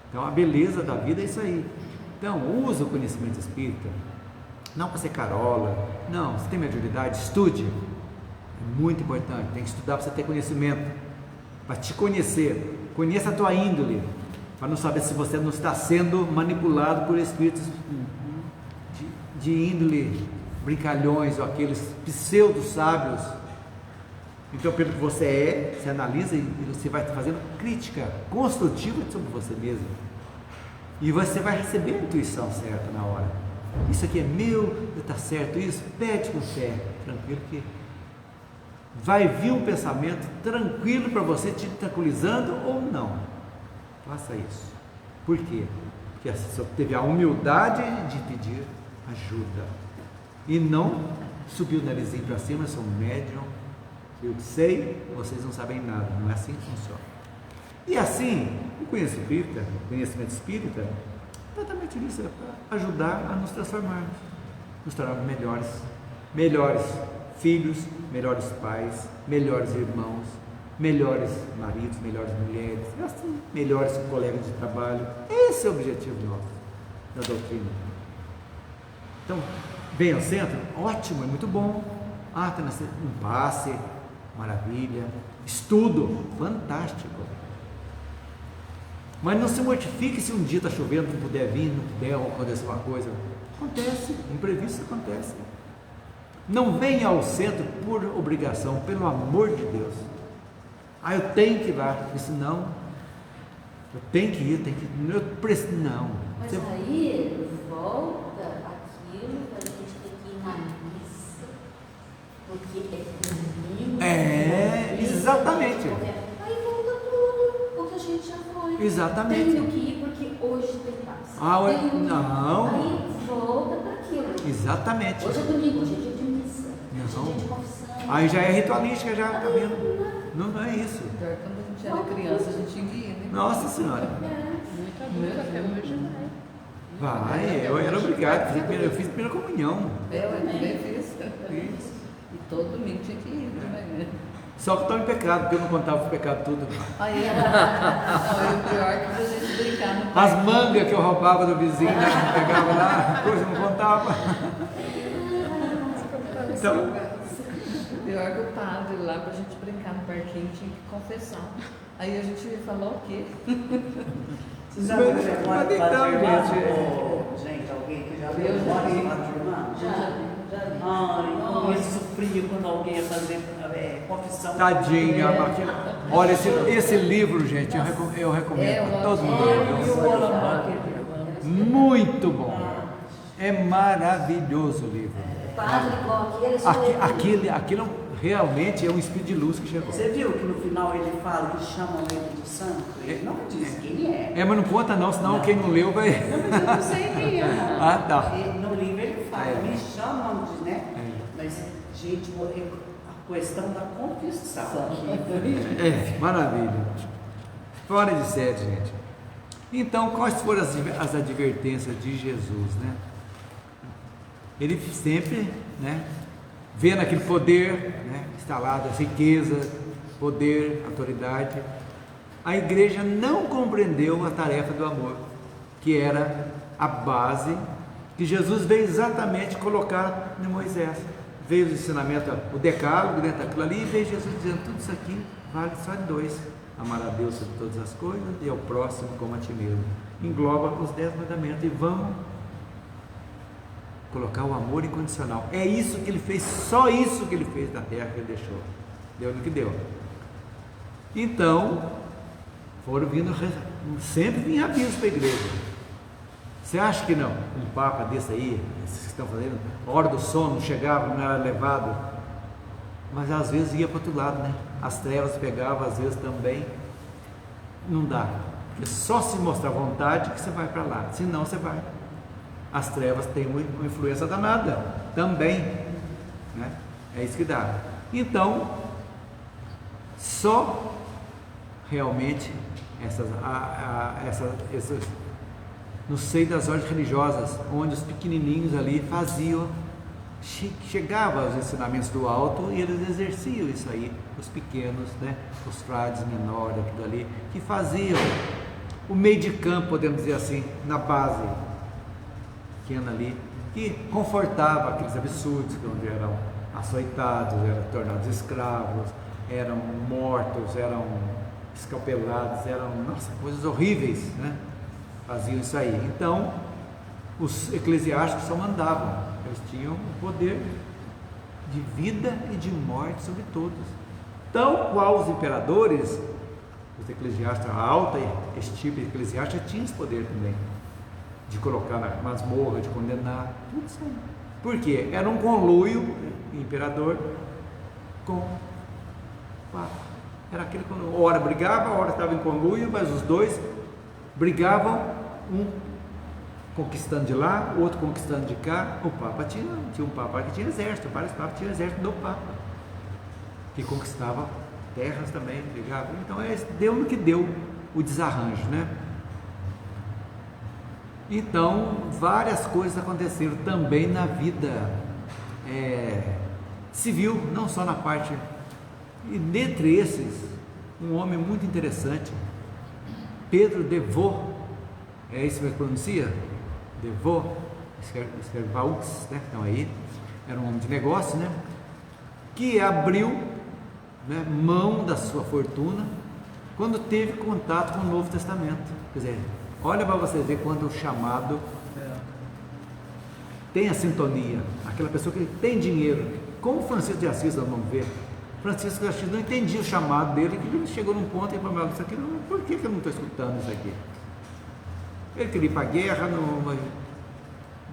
A: Então a beleza da vida é isso aí. Então usa o conhecimento espírita não para ser carola, não, você tem mediunidade, estude, é muito importante, tem que estudar para você ter conhecimento, para te conhecer, conheça a tua índole, para não saber se você não está sendo manipulado por espíritos de índole, brincalhões, ou aqueles pseudo-sábios. Então, pelo que você é, você analisa e você vai fazendo crítica construtiva sobre você mesmo. E você vai receber a intuição certa na hora. Isso aqui é meu, está certo isso? Pede com fé, tranquilo, que vai vir um pensamento tranquilo para você, te tranquilizando ou não. Faça isso. Por quê? Porque você teve a humildade de pedir ajuda. E não subir o narizinho para cima, eu sou um médium, eu sei, vocês não sabem nada, não é assim que funciona. E assim, o conhecimento espírita, exatamente isso, é para ajudar a nos transformarmos, nos tornarmos melhores filhos, melhores pais, melhores irmãos, melhores maridos, melhores mulheres, assim, melhores colegas de trabalho. Esse é o objetivo nosso, da doutrina. Então, bem ao centro, ótimo, é muito bom. Tem um passe, maravilha. Estudo, fantástico. Mas não se mortifique se um dia está chovendo, não puder vir, não puder acontecer uma coisa. Acontece, imprevisto acontece. Não venha ao centro por obrigação, pelo amor de Deus. Eu tenho que ir lá. Isso não. Eu tenho que ir, eu preciso. Não.
D: Mas aí volta aquilo que a gente tem que ir na missa, porque é domingo.
A: Exatamente.
D: Aí volta tudo, porque a gente já foi.
A: Exatamente.
D: Tenho que ir porque hoje tem paz.
A: Não.
D: Aí volta para aquilo.
A: Exatamente.
D: Hoje é domingo, hoje é dia de missa.
A: Não.
D: Hoje é dia de confissão.
A: Aí já é ritualística, já tá vendo? Não é isso.
C: Pior, quando a gente era criança, a gente tinha que ir, né?
A: Nossa Senhora.
E: Muito adulto, até hoje vai.
A: Eu era obrigado, eu fiz primeira comunhão.
C: Eu também fiz. E todo domingo tinha que ir de manhã.
A: Só que estava em pecado, porque eu não contava o pecado tudo.
C: Aí era o pior que a gente brincar no parque.
A: As mangas que eu roubava do vizinho, né? Pegava lá, coisa não contava. Então,
C: pior que o padre lá, pra gente brincar no parquinho, tinha que confessar. Aí a gente falou o quê?
F: Vocês já viram memória de Padre Irmão?
A: gente.
F: Gente, alguém que já
C: Eu
F: viu
C: já
F: memória
C: vi.
F: de Padre Irmão?
C: Já vi.
F: Ai, eu sofria quando alguém ia fazer confissão.
A: Tadinha, olha, esse livro, gente, eu recomendo para todo mundo ler. Muito bom. É maravilhoso o livro.
D: Padre igual aquele,
A: Aquilo realmente é um espírito de luz que chegou.
F: Você viu que no final ele fala que chamam ele de santo? Ele não diz quem é.
A: Mas não conta não, senão quem não leu vai...
F: Eu não sei quem é.
A: Tá.
F: No livro ele fala, me chamam de, né? Mas, gente, a questão da confissão.
A: Maravilha. Fora de série, gente. Então, quais foram as advertências de Jesus, né? Ele sempre, né, vendo aquele poder, né, instalado, as riquezas, poder, autoridade, a igreja não compreendeu a tarefa do amor, que era a base que Jesus veio exatamente colocar em Moisés. Veio o ensinamento, o decálogo dentro daquilo ali, e veio Jesus dizendo, tudo isso aqui vale só de dois: amar a Deus sobre todas as coisas e ao próximo como a ti mesmo. Engloba os 10 mandamentos e vamos colocar o amor incondicional. É isso que ele fez, só isso que ele fez na terra, que ele deixou. Deu no que deu. Então, foram vindo, sempre vinha avisos para a igreja. Você acha que não? Um papa desse aí, esses que estão fazendo, a hora do sono, chegava, não era levado, mas às vezes ia para outro lado, né? As trevas pegavam, às vezes também. Não dá. É só se mostrar vontade que você vai para lá, senão você vai. As trevas têm uma influência danada também, né? É isso que dá. Então, só realmente essas no seio das ordens religiosas, onde os pequenininhos ali faziam, chegava aos ensinamentos do alto e eles exerciam isso aí, os pequenos, né? Os frades menores, aquilo ali, que faziam o meio de campo, podemos dizer assim, na base pequena ali, que confortava aqueles absurdos, onde eram açoitados, eram tornados escravos, eram mortos, eram escalpelados, eram, nossa, coisas horríveis, né? Faziam isso aí. Então, os eclesiásticos só mandavam, eles tinham o poder de vida e de morte sobre todos. Tal qual os imperadores, os eclesiásticos, a alta estirpe eclesiástica tinha esse poder também, de colocar na masmorra, de condenar, tudo isso aí. Por quê? Era um conluio, imperador, com o Papa. Era aquele conluio. Ora brigava, ora estava em conluio, mas os dois brigavam, um conquistando de lá, o outro conquistando de cá. O Papa tinha um Papa que tinha exército, vários Papas tinham exército do Papa, que conquistava terras também, brigava. Então deu no que deu o desarranjo, né? Então, várias coisas aconteceram também na vida civil, não só na parte. E dentre esses, um homem muito interessante, Pedro de Vaux, é isso que pronuncia? De Vaux, escreve Vaux, né? Então aí, era um homem de negócio, né? Que abriu, né, mão da sua fortuna quando teve contato com o Novo Testamento. Quer dizer, olha para você ver quando o chamado tem a sintonia, aquela pessoa que tem dinheiro, como Francisco de Assis, nós vamos ver. Francisco de Assis não entendia o chamado dele, que ele chegou num ponto e falou: isso aqui não, por que eu não estou escutando isso aqui? Ele queria ir para a guerra,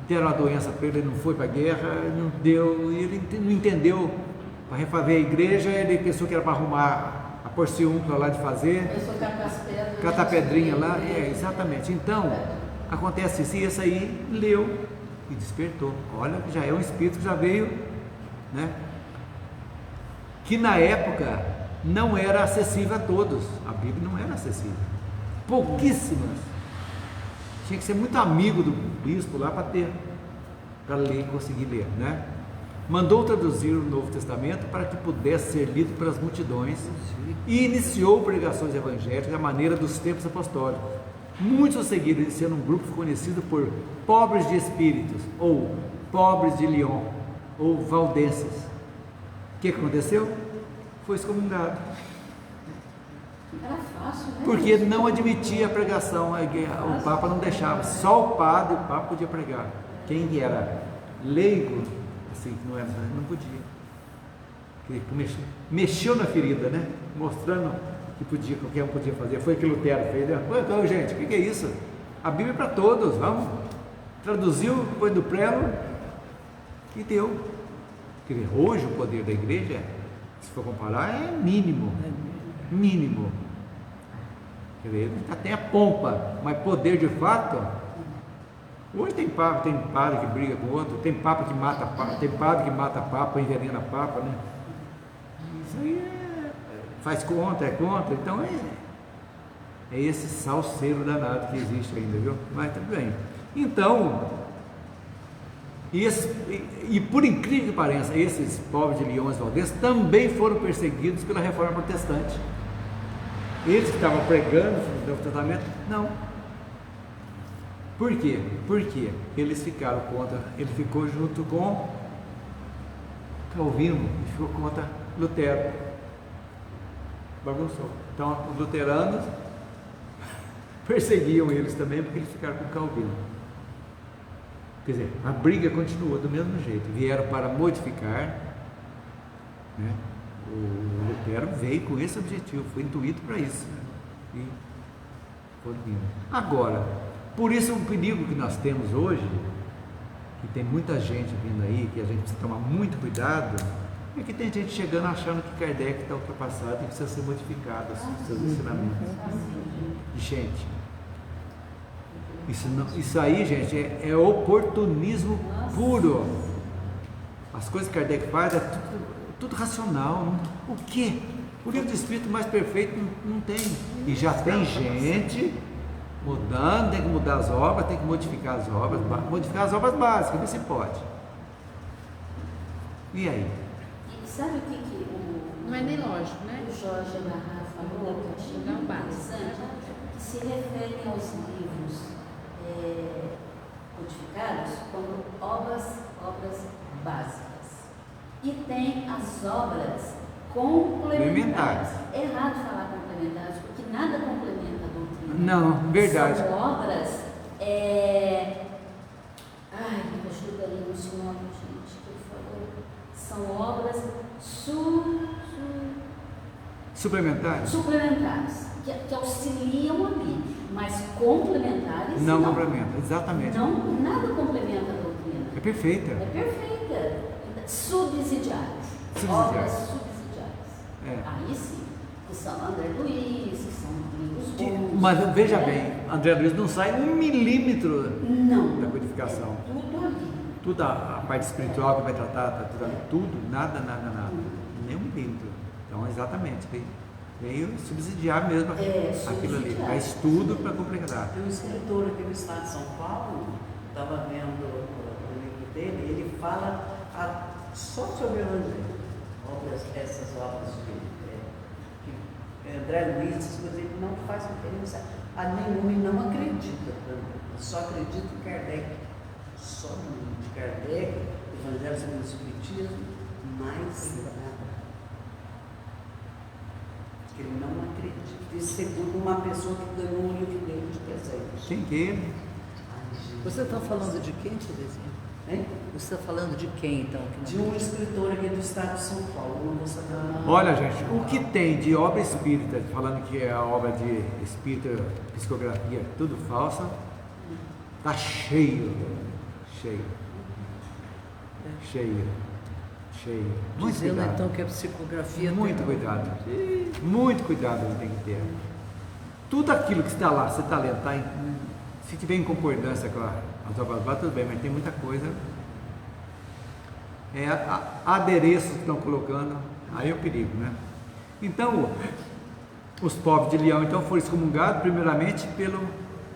A: deram uma doença para ele, ele não foi para a guerra, não deu, ele não entendeu. Para refazer a igreja, ele pensou que era para arrumar a porciúncula lá de fazer, catar pedrinha lá, exatamente. Então, acontece isso, e esse aí leu e despertou. Olha, já é um espírito que já veio, né? Que na época não era acessível a todos, a Bíblia não era acessível, pouquíssimas, tinha que ser muito amigo do bispo lá para ler, conseguir ler, né? Mandou traduzir o Novo Testamento para que pudesse ser lido pelas multidões e iniciou pregações evangélicas à maneira dos tempos apostólicos. Muitos o seguiram, iniciando um grupo conhecido por pobres de espíritos, ou pobres de Lyon, ou valdenses. O que aconteceu? Foi excomungado.
D: Era fácil, né?
A: Porque não admitia a pregação, o Papa não deixava, só o padre e o Papa podia pregar. Quem era leigo, assim, não podia. Mexeu na ferida, né? Mostrando que qualquer um podia fazer. Foi o que Lutero fez, né? Então, gente, o que é isso? A Bíblia é para todos, vamos. Traduziu, pôs do prelo e deu. Quer dizer, hoje o poder da igreja, se for comparar, é mínimo. Mínimo. Quer dizer, até a pompa, mas poder de fato. Hoje tem padre que briga com o outro, tem papa que mata papa, tem padre que mata papa, envenena papa, né? Isso aí faz contra, então é esse salseiro danado que existe ainda, viu? Mas tudo bem. Então, e por incrível que pareça, esses pobres de Lyon e Valdenses também foram perseguidos pela Reforma Protestante. Eles que estavam pregando o Novo Testamento, não. Por quê? Porque eles ficaram contra, ele ficou junto com Calvino e ficou contra Lutero. Bagunçou. Então, os luteranos perseguiam eles também porque eles ficaram com Calvino. Quer dizer, a briga continuou do mesmo jeito. Vieram para modificar, né? O Lutero veio com esse objetivo, foi intuído para isso, né? E foram vindo. Agora, por isso o perigo que nós temos hoje, que tem muita gente vindo aí, que a gente precisa tomar muito cuidado, é que tem gente chegando achando que Kardec está ultrapassado e precisa ser modificado os seus ensinamentos. Gente, isso aí, gente, é oportunismo puro. As coisas que Kardec faz é tudo racional. O quê? O livro do Espírito mais perfeito não tem. E já tem gente mudando, tem que mudar as obras, tem que modificar as obras básicas, vê se pode. E aí?
D: Sabe o que
E: não é nem lógico, né?
D: O Jorge Amarra falou, que eu achei muito interessante, que se referem aos livros codificados como obras as obras complementares. É errado falar complementares, porque nada complementa a doutrina.
A: Não, verdade.
D: São obras. Ai, me ajuda ali no sinônimo, gente, que ele falou. São obras suplementares, que auxiliam a Bíblia, mas complementares
A: não complementa, exatamente.
D: Não, nada complementa a doutrina.
A: É perfeita.
D: É perfeita. Subsidiárias. Obras subsidiárias. Aí sim, que são André Luiz, que são livros bons.
A: Mas veja bem, André Luiz não sai 1 milímetro da codificação.
D: Tudo ali.
A: Tudo a parte espiritual que vai tratar, tá tudo ali, tudo, nada. Nem 1 milímetro. Então, exatamente, veio subsidiar mesmo aquilo ali, para estudo, para completar.
F: Tem um escritor aqui no estado de São Paulo, estava vendo o livro dele, ele fala só sobre o Evangelho, essas obras de André Luiz, essas coisas, ele não faz referência a nenhuma e não acredita também. Só acredita em Kardec, só de Kardec, Evangelho segundo o Espiritismo, mais nada. Ele não acredita, isso segundo uma pessoa que ganhou um livro dele de presente.
A: Quem que é ele?
C: Você está falando de quem, Terezinha?
F: Hein?
C: Você está falando de quem, então?
F: De um escritor aqui do estado de São Paulo, não vou saber o nome.
A: Olha, gente, o que tem de obra espírita, falando que é a obra de espírita, psicografia, tudo falsa, tá cheio. Muito
C: Dizendo
A: cuidado.
C: então que a psicografia
A: Muito cuidado. Muito cuidado ele tem que ter. Tudo aquilo que está lá, você está lendo, se tiver em concordância com as obras básicas, tudo bem, mas tem muita coisa. Adereços que estão colocando, aí é o perigo, né? Então, os pobres de Lyon então foram excomungados primeiramente pelo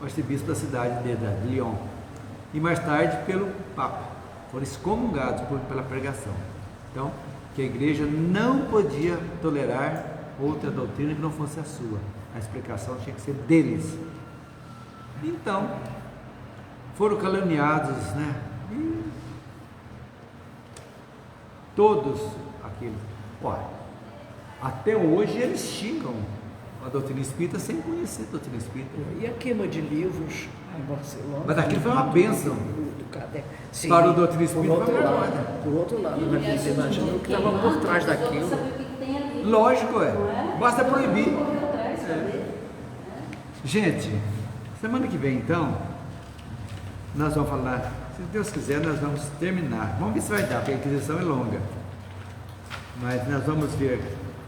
A: arcebispo da cidade de Lyon e mais tarde pelo Papa. Foram excomungados pela pregação. Então, que a igreja não podia tolerar outra doutrina que não fosse a sua. A explicação tinha que ser deles. Então, foram caluniados, né? E todos aqueles. Olha, até hoje eles xingam a doutrina espírita sem conhecer a doutrina espírita.
C: E a queima de livros em Barcelona?
A: Mas aquilo foi uma bênção.
C: Sim,
A: para o doutrina espírita.
C: Por outro lado, né? Você imagina o que estava por trás daquilo.
A: Lógico, basta proibir. Gente, semana que vem então, nós vamos falar, se Deus quiser, nós vamos terminar. Vamos ver se vai dar, porque a Inquisição é longa. Mas nós vamos ver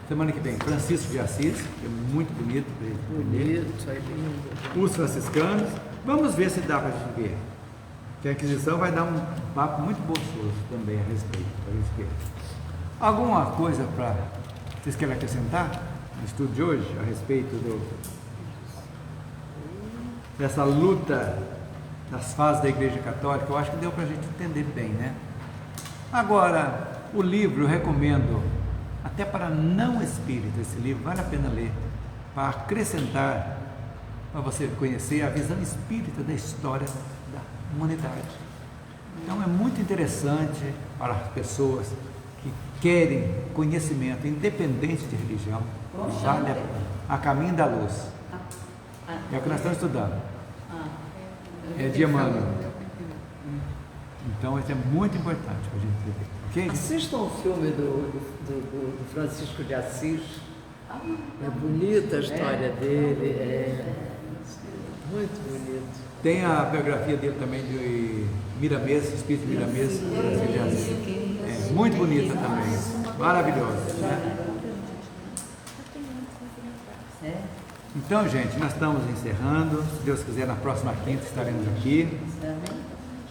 A: semana que vem Francisco de Assis, que é muito bonito.
C: Bonito, é lindo.
A: Os franciscanos. Vamos ver se dá para a gente ver. Que a Inquisição vai dar um papo muito gostoso também a respeito. Alguma coisa para vocês querem acrescentar no estudo de hoje a respeito dessa luta das fases da Igreja Católica? Eu acho que deu para a gente entender bem, né? Agora, o livro eu recomendo até para não espírita, esse livro vale a pena ler, para acrescentar, para você conhecer a visão espírita da história da humanidade. Então é muito interessante para as pessoas que querem conhecimento independente de religião, vale a caminho da luz. É o que nós estamos estudando. É de Emmanuel. Então isso é muito importante para a gente entender. Okay?
C: Assistam o filme do Francisco de Assis. É bonita a história dele. Muito bonito.
A: Tem a biografia dele também de Miramês, Espírito Miramês. Muito bonita também. Maravilhosa. Né? Então, gente, nós estamos encerrando. Se Deus quiser, na próxima quinta estaremos aqui.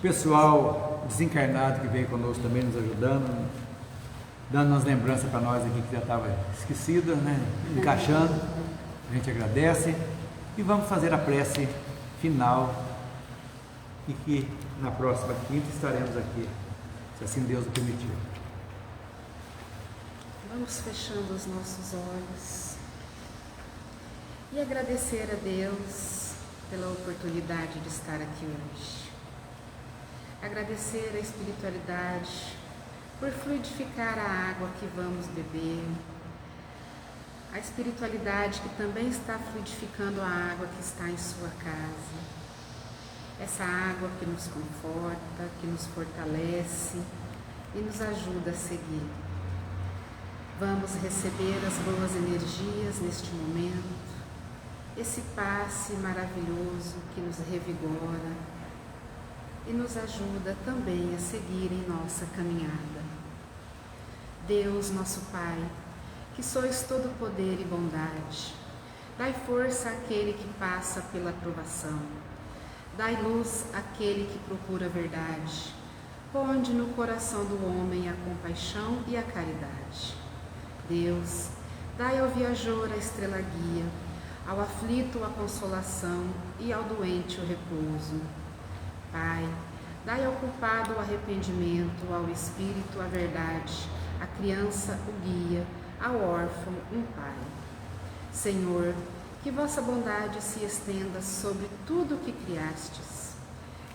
A: Pessoal desencarnado que veio conosco também nos ajudando, dando umas lembranças para nós aqui que já estava esquecido, né? Encaixando. A gente agradece e vamos fazer a prece final e que na próxima quinta estaremos aqui, se assim Deus o permitir.
E: Vamos fechando os nossos olhos e agradecer a Deus pela oportunidade de estar aqui hoje. Agradecer a espiritualidade por fluidificar a água que vamos beber, a espiritualidade que também está fluidificando a água que está em sua casa. Essa água que nos conforta, que nos fortalece e nos ajuda a seguir. Vamos receber as boas energias neste momento, esse passe maravilhoso que nos revigora e nos ajuda também a seguir em nossa caminhada. Deus, nosso Pai, que sois todo poder e bondade, dai força àquele que passa pela provação, dai luz àquele que procura a verdade, ponde no coração do homem a compaixão e a caridade. Deus, dai ao viajor a estrela guia, ao aflito a consolação e ao doente o repouso. Pai, dai ao culpado o arrependimento, ao espírito a verdade, à criança o guia, ao órfão um pai. Senhor, que vossa bondade se estenda sobre tudo o que criastes.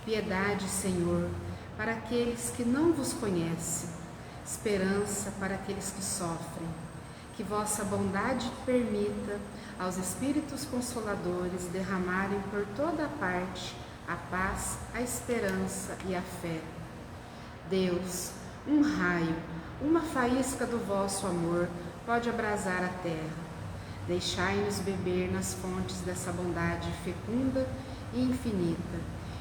E: Piedade, Senhor, para aqueles que não vos conhecem, esperança para aqueles que sofrem. Que vossa bondade permita aos Espíritos Consoladores derramarem por toda a parte a paz, a esperança e a fé. Deus, um raio, uma faísca do vosso amor pode abrasar a terra. Deixai-nos beber nas fontes dessa bondade fecunda e infinita,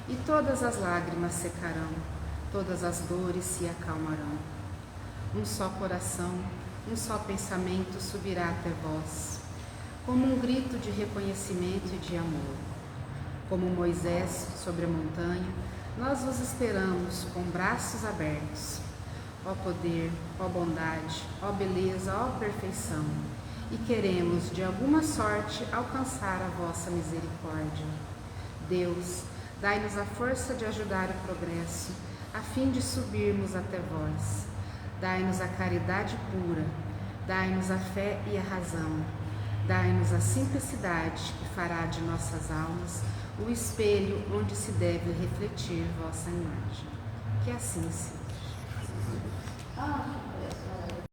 E: e todas as lágrimas secarão, todas as dores se acalmarão. Um só coração, um só pensamento subirá até vós, como um grito de reconhecimento e de amor. Como Moisés sobre a montanha, nós vos esperamos com braços abertos. Ó poder, ó bondade, ó beleza, ó perfeição, e queremos de alguma sorte alcançar a vossa misericórdia. Deus, dai-nos a força de ajudar o progresso, a fim de subirmos até vós. Dai-nos a caridade pura, dai-nos a fé e a razão, dai-nos a simplicidade que fará de nossas almas o espelho onde se deve refletir vossa imagem. Que assim seja.